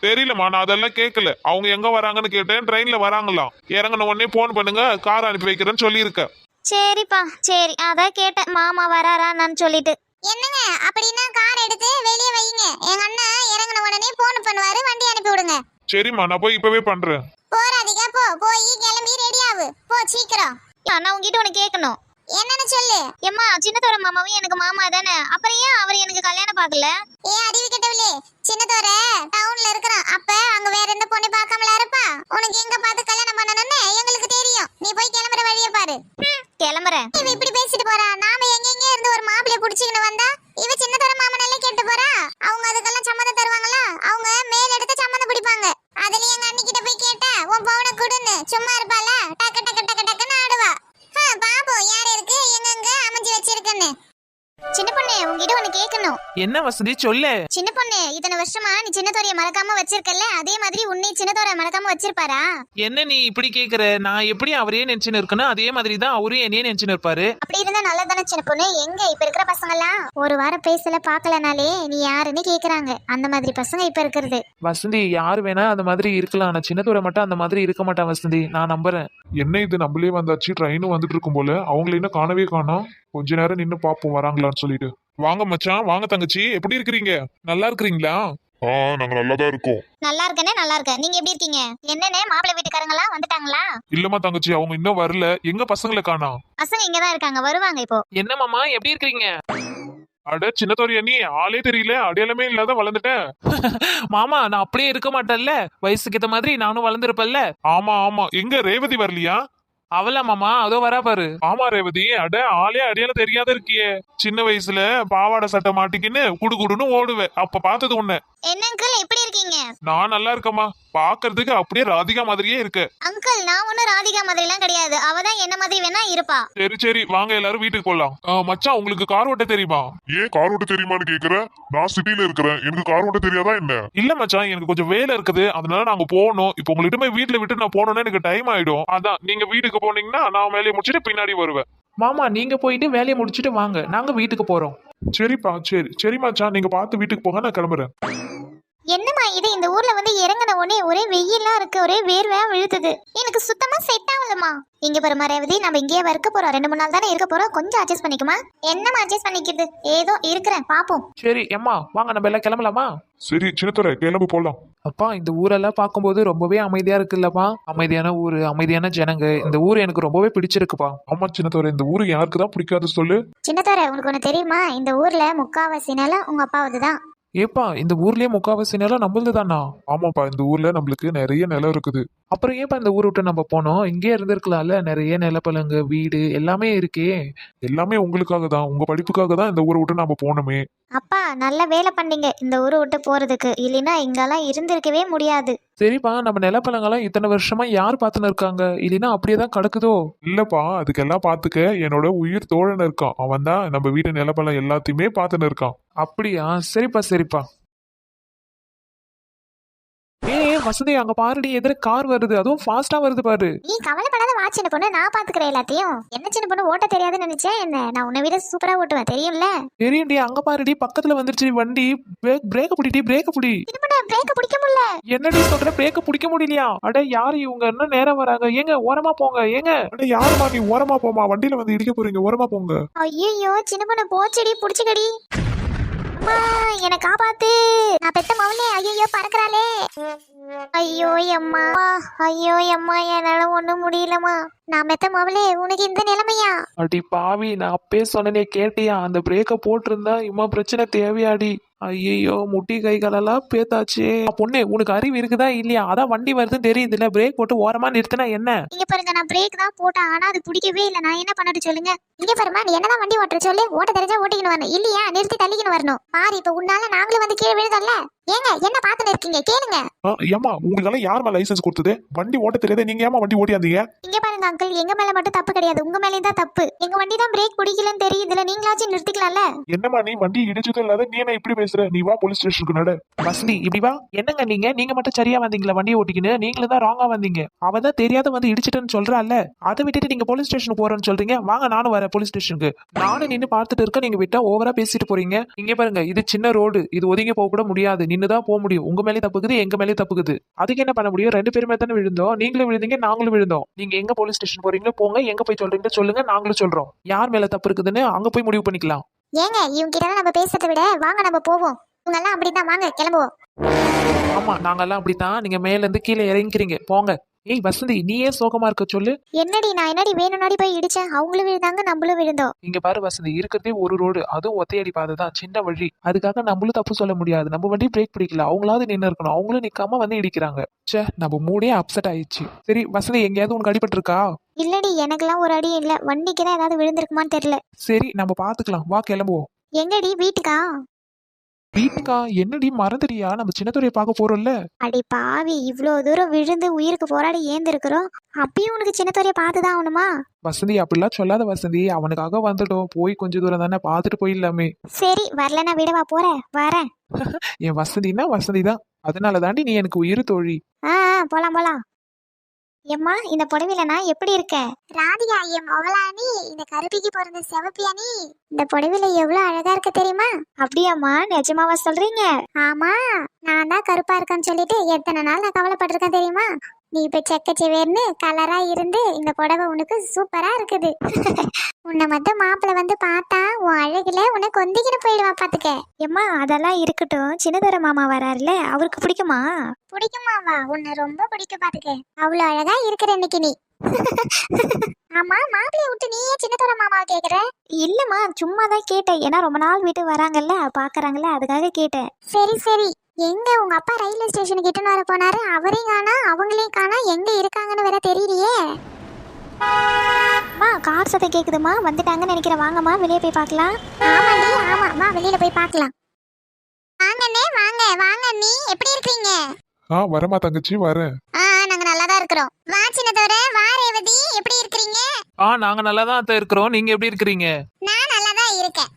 தெரியலம்மா, நான் அதெல்லாம் கேட்கல. அவங்க எங்க வராங்கன்னு கேட்டேன், ட்ரெயின்ல வராங்களாம். இறங்கின உடனே போன் பண்ணுங்க, கார் அனுப்பி வைக்கிறேன்னு சொல்லியிருக்கேன். சரிப்பா சரி, அதான் கேட்டேன் மாமா வராரான்னு சொல்லிட்டு. என்னங்க அப்படின்னா கார் எடுத்து வெளியே வைங்க, எங்க அண்ணன் இறங்கின உடனே போன் பண்ணுவாரு, வண்டி அனுப்பி விடுங்க. சரிம்மா நான் போய் இப்பவே பண்றேன். போறாதீங்க, போய் கிளம்பி ரெடி ஆகு, போ சீக்கிரம். நான் உங்ககிட்ட ஒண்ணு கேட்கணும். என்னன்னு சொல்லு. எம்மா சின்னதோர மாமாவும் எனக்கு மாமா தானே, அப்புறம் ஏன் அவர் எனக்கு கல்யாணம் பார்க்கல? அறிவு கெட்டவளே, சின்னதோர டவுன்ல இருக்கிறான், அப்ப அங்க வேற எந்த பொண்ணு பார்க்காமல இருப்பா? உனக்கு எங்க பார்த்து கல்யாணம் பண்ணணும்னு எங்களுக்கு தெரியும். நீ போய் கிளம்புற வழியை பாரு. கிளம்புறேன். இவ இப்படி பேசிட்டு போறா. நாம எங்க இருந்து ஒரு மாப்பிளைய புடிச்சுக்கிட்டு வந்தா இவ சின்னதோர மாமனாலே கேட்டு போறா. அவங்க அதுக்கெல்லாம் சம்மதம் தருவாங்களா? அவங்க மேல் எடுத்து சம்மதம் பிடிப்பாங்க. அதுலயும் எங்க அண்ணி கிட்ட போய் கேட்டா உன் பவுன குடுன்னு சும்மா இருப்பாள, டக்கு டக்கு டக்கு டக்குன்னு ஆடுவா. பாப்போம் யார் இருக்கு எங்க அமைஞ்சு வச்சிருக்குன்னு. சின்ன பொண்ணு உங்ககிட்ட ஒண்ணு கேட்கணும். என்ன வசதி சொல்லு. சின்ன பொண்ணு இத்தனை வருஷமா நீ சின்னதோரைய மறக்காம வச்சிருக்கல, அதே மாதிரி உன்னை சின்னதோரை மறக்காம வச்சிருப்பாரா? என்ன நீ இப்படி கேக்குற? நான் எப்படி அவரே நினைச்சுன்னு இருக்கணும், அதே மாதிரி தான் அவரும் என்னையே நினைச்சுன்னு இருப்பாரு. அப்படி இருந்தா நல்லதானே சின்ன பொண்ணு. எங்க இப்ப இருக்கிற பசங்க எல்லாம் ஒரு வாரம் பேசல பாக்கலனாலே நீ யாருன்னு கேக்குறாங்க. அந்த மாதிரி பசங்க இப்ப இருக்கிறது. வசந்தி யாரு வேணா அந்த மாதிரி இருக்கலாம், ஆனா சின்னதோரை மட்டும் அந்த மாதிரி இருக்க மாட்டான் வசந்தி, நான் நம்புறேன். என்ன இது நம்மளே வந்தாச்சு, ட்ரெயினும் வந்துட்டு இருக்கும் போல. அவங்கள இன்னும் காணவே காணோம். கொஞ்ச நேரம் நின்னு பாப்போம் வராங்களான்னு சொல்லிட்டு. வாங்க மச்சான், வாங்க தங்கச்சி, எப்படி இருக்கிறீங்க? நல்லா இருக்கிறீங்களா? நாங்க நல்லாதான் இருக்கோம். நல்லா இருக்கேனே, நல்லா இருக்கேன். நீங்க எப்படி இருக்கீங்க? என்னன்னு மாப்பிள்ளை வீட்டுக்காரங்க எல்லாம் வந்துட்டாங்களா? இல்லம்மா தங்கச்சி, அவங்க இன்னும் வரல. எங்க பசங்களை காணோம்? பசங்க இங்கதான் இருக்காங்க, வருவாங்க இப்போ. என்ன மாமா எப்படி இருக்கிறீங்க? அட சின்னத்தோரி அண்ணி, ஆளே தெரியல, அடையாளமே இல்லாத வளர்ந்துட்டேன். மாமா நான் அப்படியே இருக்க மாட்டேன்ல, வயசுக்கு ஏத்த மாதிரி நானும் வளர்ந்துருப்பேன்ல. ஆமா ஆமா, எங்க ரேவதி வரலையா? அவளா மாமா? அதோ வரா பாரு. ஆமா ரேவதி, அட ஆளே அடையாளம் தெரியாத இருக்கியே. சின்ன வயசுல பாவாடை சட்டை மாட்டிக்கின்னு குடுகுடுன்னு ஓடுவேன், அப்ப பார்த்தது உன்ன. என்ன அங்கிள் எப்படி இருக்கீங்க? நான் நல்லா இருக்கேம்மா. பாக்குறதுக்கு அப்படியே ராதிகா மாதிரியே இருக்கு. அங்கிள் நான் ஒன்னும் ராதிகா மாதிரிலாம் கிடையாது. அவ தான் என்ன மாதிரி வேணா இருப்பா. சரி சரி வாங்க எல்லாரும் வீட்டுக்கு போலாம். மச்சான் உங்களுக்கு கார் ஓட்ட தெரியுமா? ஏன் கார் ஓட்ட தெரியுமான்னு கேக்குற? நான் சிட்டில இருக்கிறேன், எனக்கு கார் ஓட்ட தெரியாதா என்ன? இல்ல மச்சான், எனக்கு கொஞ்சம் வேலை இருக்குது, அதனால நாங்க போகணும். இப்போ உங்கள்கிட்ட போய் வீட்டுல விட்டு நான் போனோம்னா எனக்கு டைம் ஆயிடும். அதான் நீங்க வீட்டுக்கு போனீங்கன்னா நான் வேலையை முடிச்சுட்டு பின்னாடி வருவேன். மாமா நீங்க போயிட்டு வேலையை முடிச்சிட்டு வாங்க, நாங்க வீட்டுக்கு போறோம். சரிப்பா சரி மச்சான், நீங்க பார்த்து வீட்டுக்கு போங்க, நான் கிளம்புறேன். என்னம்மா இது, இந்த ஊர்ல வந்து இறங்கின உடனே ஒரே வெயிலா இருக்கு, ஒரே வேர்வையா விழுத்துது. எனக்கு சுத்தமா செட் ஆகலமா. இங்க பாரு ரேவதி, நம்ம இங்கேயே இருக்க போறோம், 2-3 நாள் தானே இருக்க போறோம், கொஞ்சம் அட்ஜஸ்ட் பண்ணிக்குமா. என்னம்மா அட்ஜஸ்ட் பண்ணிக்கிறது, ஏதோ இருக்கிறேன் பாப்போம். சரி அம்மா வாங்க நம்ம எல்லாம் கிளம்பலாமா? சரி சின்னத்தர கிளம்பு போலாம். அப்பா இந்த ஊரெல்லாம் பார்க்கும்போது ரொம்பவே அமைதியா இருக்குல்லப்பா. அமைதியான ஊரு, அமைதியான ஜனங்க. இந்த ஊர் எனக்கு ரொம்பவே பிடிச்சிருக்குப்பா. ஆமா சின்னத்தர, இந்த ஊரு யாருக்கு தான் பிடிக்காது சொல்லு. சின்னத்தோர உனக்கு ஒண்ணு தெரியுமா, இந்த ஊர்ல முக்காவாசி நிலம் உங்க அப்பாவதுதான். ஏப்பா இந்த ஊர்லயே முக்காவாசி நிலம் நம்மளது தானா? ஆமாப்பா, இந்த ஊர்ல நம்மளுக்கு நிறைய நிலம் இருக்குது. அப்புறம் ஏப்பா இந்த ஊர் விட்டு நம்ம போனோம்? இங்கே இருந்திருக்கலாம்ல, நிறைய நிலப்பலங்கு வீடு எல்லாமே இருக்கே. எல்லாமே உங்களுக்காக தான், உங்க படிப்புக்காக தான் இந்த ஊரை விட்டு நாம போனோமே. அப்பா நல்ல வேலை பண்ணீங்க இந்த ஊரை விட்டு போறதுக்கு, இல்லைன்னா இங்கெல்லாம் இருந்திருக்கவே முடியாது. சரிப்பா நம்ம நிலப்பலங்கெல்லாம் இத்தனை வருஷமா யார் பார்த்துன்னு இருக்காங்க? இல்லைன்னா அப்படியே தான் கிடக்குதோ? இல்லப்பா, அதுக்கெல்லாம் பாத்துக்க என்னோட உயிர் தோழன் இருக்கான். அவன் தான் நம்ம வீட்டு நிலப்பலம் எல்லாத்தையுமே பாத்துன்னு இருக்கான். அப்படியா? சரிப்பா சரிப்பா. வசதி அங்க பாருடி, எதிர கார் வருது, அதுவும் ஃபாஸ்டா வருது பாரு. நீ கவலைப்படாத வா சின்ன பொண்ணு, நான் பாத்துக்கிறேன் எல்லாத்தையும். என்ன சின்ன பொண்ணு ஓட்ட தெரியாதுன்னு நினைச்சேன் என்ன? நான் உன்னை விட சூப்பரா ஓட்டுவேன் தெரியும்ல. தெரியும்டி, அங்க பாருடி பக்கத்துல வந்துருச்சு வண்டி. பிரேக்க பிடிடி, பிரேக்க பிடி. சின்ன பொண்ணு பிரேக்க பிடிக்க முடியல. என்னடி சொல்ற, பிரேக்க பிடிக்க முடியலையா? அட யாரு இவங்க, என்ன நேரம் வராங்க? ஏங்க ஓரமா போங்க. ஏங்க அட யாருமா நீ, ஓரமா போமா, வண்டியில வந்து இடிக்க போறீங்க, ஓரமா போங்க. ஐயோ சின்ன பொண்ணு போச்சடி, புடிச்சுக்கடி. அம்மா என்ன காப்பாத்து, நான் பெத்த மவளே. ஐயோ பறக்குறாளே. ஐயோ அம்மா, ஐயோ அம்மா, என்னால ஒண்ணும் முடியலம்மா. நான் பெத்த மவளே, உனக்கு இந்த நிலைமையா? அடி பாவி, நான் அப்பே சொன்னனே கேட்டியா? அந்த பிரேக்க போட்டிருந்தா இம்மா பிரச்சனை தேவையாடி. ஐயோ முட்டி கைகளெல்லாம் பேத்தாச்சு. பொண்ணு உனக்கு அறிவு இருக்குதா இல்லையா? அதான் வண்டி வருதுன்னு தெரியுது இல்ல, பிரேக் போட்டு ஓரமா நிறுத்தினா என்ன? இங்க பாருங்க, நான் பிரேக் தான் போட்டேன், ஆனா அது பிடிக்கவே இல்லை. நான் என்ன பண்ணட்டு சொல்லுங்க. இங்க பாருமா, நீ என்னதான் வண்டி ஓட்டுற சொல்லு. ஓட்ட தெரிஞ்சா ஓட்டிக்கணும் வரணும், இல்லையா நிறுத்தி தள்ளிக்கணும் வரணும். பாரு இப்ப உன்னால நாங்களும் வந்து கீழே விழுதல்ல. ஏங்க என்ன பாத்துன்னு இருக்கீங்க, கேளுங்க. ஏமா உங்களுக்கு யாருமா லைசன்ஸ் கொடுத்தது? வண்டி ஓட்ட தெரியாத நீங்க ஏமா வண்டி ஓட்டியாந்தீங்க? இங்க பாருங்க அங்கிள், எங்க மேல மட்டும் தப்பு கிடையாது, உங்க மேலயும் தான் தப்பு. எங்க வண்டி தான் பிரேக் பிடிக்கலன்னு தெரியுதுல, நீங்களாச்சும் நிறுத்திக்கலாம்ல. என்னம்மா நீ வண்டி இடிச்சதும் இல்லாத நீ என்ன இப்படி பேசுற? நீ வா போலீஸ் ஸ்டேஷனுக்கு நட. வசந்தி இப்படி வா. என்னங்க நீங்க மட்டும் சரியா வந்தீங்களா வண்டியை ஓட்டிக்கின்னு? நீங்களும் தான் ராங்கா வந்தீங்க. அவ தான் தெரியாத வந்து இடிச்சிட்டேன்னு சொல்றாள்ல, அதை விட்டுட்டு நீங்க போலீஸ் ஸ்டேஷனுக்கு போறேன்னு சொல்றீங்க. வாங்க நானும் வரேன் போலீஸ் ஸ்டேஷனுக்கு. நானும் நின்று பார்த்துட்டு இருக்க, நீங்க விட்டா ஓவரா பேசிட்டு போறீங்க. இங்க பாருங்க, இது சின்ன ரோடு, இது ஒதுங்கி போக கூட முடியாது, நின்னுதான் போக முடியும். உங்க மேலே தப்புக்குது, எங்க மேலே தப்புக்குது. அதுக்கு என்ன பண்ண முடியும்? 2 பேருமே தானே விழுந்தோம். நீங்களும் விழுந்தீங்க, நாங்களும் விழுந்தோம். நீங்க எங்க போலீஸ் ஸ்டேஷன் போறீங்களோ போங்க, எங்க போய் சொல்றீங்களோ சொல்லுங்க, நாங்களும் சொல்றோம். யார் மேல தப்பு இருக்குதுன்னு அங்க போய் முடிவு பண்ணிக்கலாம். ஏங்க இவங்க கிட்ட நம்ம பேசுறதை விட வாங்க நம்ம போவோம். இவங்க எல்லாம் அப்படிதான், வாங்க கிளம்புவோம். ஆமா நாங்கெல்லாம் அப்படித்தான். நீங்க மேல இருந்து கீழே இறங்கிக்கிறீங்க, போங்க. ஏய் வசந்தி, நீ ஏன் சோகமா இருக்க சொல்லு. என்னடி நான் என்னடி வேணும்னாடி போய் இடிச்சேன், அவங்களும் விழுந்தாங்க நம்மளும் விழுந்தோம். இங்க பாரு வசந்தி, இருக்கிறதே ஒரு ரோடு, அதுவும் ஒத்தையடி பாதை தான், சின்ன வழி. அதுக்காக நம்மளும் தப்பு சொல்ல முடியாது. நம்ம வண்டி பிரேக் பிடிக்கல, அவங்களாவது நின்று இருக்கணும், அவங்களும் நிக்காம வந்து இடிக்கிறாங்க. ச்சே, நம்ம மூடே அப்செட் ஆயிடுச்சு. சரி வசந்தி, எங்கேயாவது உனக்கு அடிபட்டு இருக்கா? இல்லடி எனக்கெல்லாம் ஒரு அடி இல்ல, வண்டிக்கு தான் ஏதாவது விழுந்திருக்குமான்னு தெரியல. சரி நம்ம பாத்துக்கலாம், வா கிளம்புவோம். எங்கடி வீட்டுக்கா? வீட்டுக்கா? என்னடி மறந்துடியா? நம்ம சின்னத்துறையை பார்க்க போறோம்ல. அடி பாவி, இவ்வளோ தூரம் விழுந்து உயிருக்கு போராடி ஏந்திருக்கிறோம், அப்பயும் உனக்கு சின்ன துறையை பார்த்துதான் ஆகணுமா? வசந்தி அப்படிலாம் சொல்லாத வசந்தி, அவனுக்காக வந்துட்டோம், போய் கொஞ்ச தூரம் தானே பார்த்துட்டு போயிடலாமே. சரி வரலன்னா விடவா போறேன், வரேன். என் வசந்தினா வசந்தி தான், அதனால தாண்டி நீ எனக்கு உயிர் தோழி. போலாம் போலாம். எம்மா இந்த புடவையில நான் எப்படி இருக்கேன்? ராதிகா என் மவளானி, இந்த கருப்பிக்கு பிறந்த செவப்பியானி, இந்த புடவையில எவ்வளவு அழகா இருக்க தெரியுமா? அப்படியாம்மா, நிஜமாவா சொல்றீங்க? ஆமா, நான் தான் கருப்பா இருக்கேன்னு சொல்லிட்டு எத்தனை நாள் நான் கவலைப்பட்டிருக்கேன் தெரியுமா? நீ இப்ப செக்கச்செவேர்னு கலரா இருந்து இந்த புடவை உனக்கு சூப்பரா இருக்குது. உன்னை மட்டும் மாப்பிள்ள வந்து பார்த்தா உன் அழகுல உனக்கு கொந்திக்கிட்டு போயிடுவா பாத்துக்க. எம்மா அதெல்லாம் இருக்கட்டும், சின்னதர மாமா வராருல, அவருக்கு பிடிக்குமா? பிடிக்குமாவா? உன்னை ரொம்ப பிடிக்கும் பாத்துக்க, அவ்வளவு அழகா இருக்கிற இன்னைக்கு நீ. ஆமா, மாப்பிள்ளைய விட்டு நீயே சின்னத்தோட மாமாவை கேக்குற? இல்லம்மா சும்மா தான் கேட்டேன், ஏன்னா ரொம்ப நாள் வீட்டு வராங்கல்ல, பாக்குறாங்கல்ல, அதுக்காக கேட்டேன். சரி சரி, எங்க உங்க அப்பா ரயில்வே ஸ்டேஷனுக்கு இட்டுன்னு வர போனாரு, அவரையும் காணா அவங்களையும் காணா, எங்க இருக்காங்கன்னு வேற தெரியலையே. அம்மா கார் சத்தம் கேக்குதுமா, வந்துட்டாங்கன்னு நினைக்கிறேன். வாங்கம்மா வெளியே போய் பார்க்கலாம். ஆமாண்டி ஆமா, வா வெளியில போய் பார்க்கலாம். வாங்கண்ணே வாங்க. வாங்க அண்ணி, எப்படி இருக்கீங்க? வரமா தங்கச்சி வரேன். நாங்க நல்லா தான் இருக்கிறோம். வா சின்னதோர, வா ரேவதி, எப்படி இருக்கீங்க? நாங்க நல்லா தான் இருக்கிறோம். நீங்க எப்படி இருக்கிறீங்க? நான் நல்லா தான் இருக்கேன்.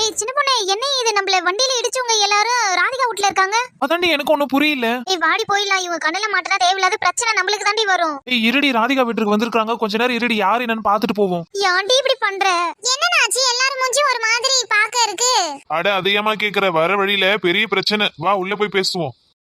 ஏய் சின்ன பொண்ணு, என்ன இது நம்மள வண்டியில இடிச்சவங்க எல்லாரும் ராதிகா வீட்ல இருக்காங்க? அதாண்டி எனக்கு ஒன்றும் புரியல. ஏய் வாடி போயிடலாம், இவங்க கண்ணுல மாட்டினா தேவையில்லாத பிரச்சனை நம்மளுக்கு தாண்டி வரும். ஏய் இருடி, ராதிகா வீட்டுக்கு வந்திருக்காங்க, கொஞ்ச நேரம் இருடி, யார் என்னன்னு பார்த்துட்டு போவோம். ஏன்டி இப்படி பண்ற? என்னடாச்சு எல்லாரும் மூஞ்சி ஒரு மாதிரி பாக்க இருக்கு? அட அதிகமா கேக்குற, வர வழியில பெரிய பிரச்சனை, வா உள்ள போய் பேசுவோம்.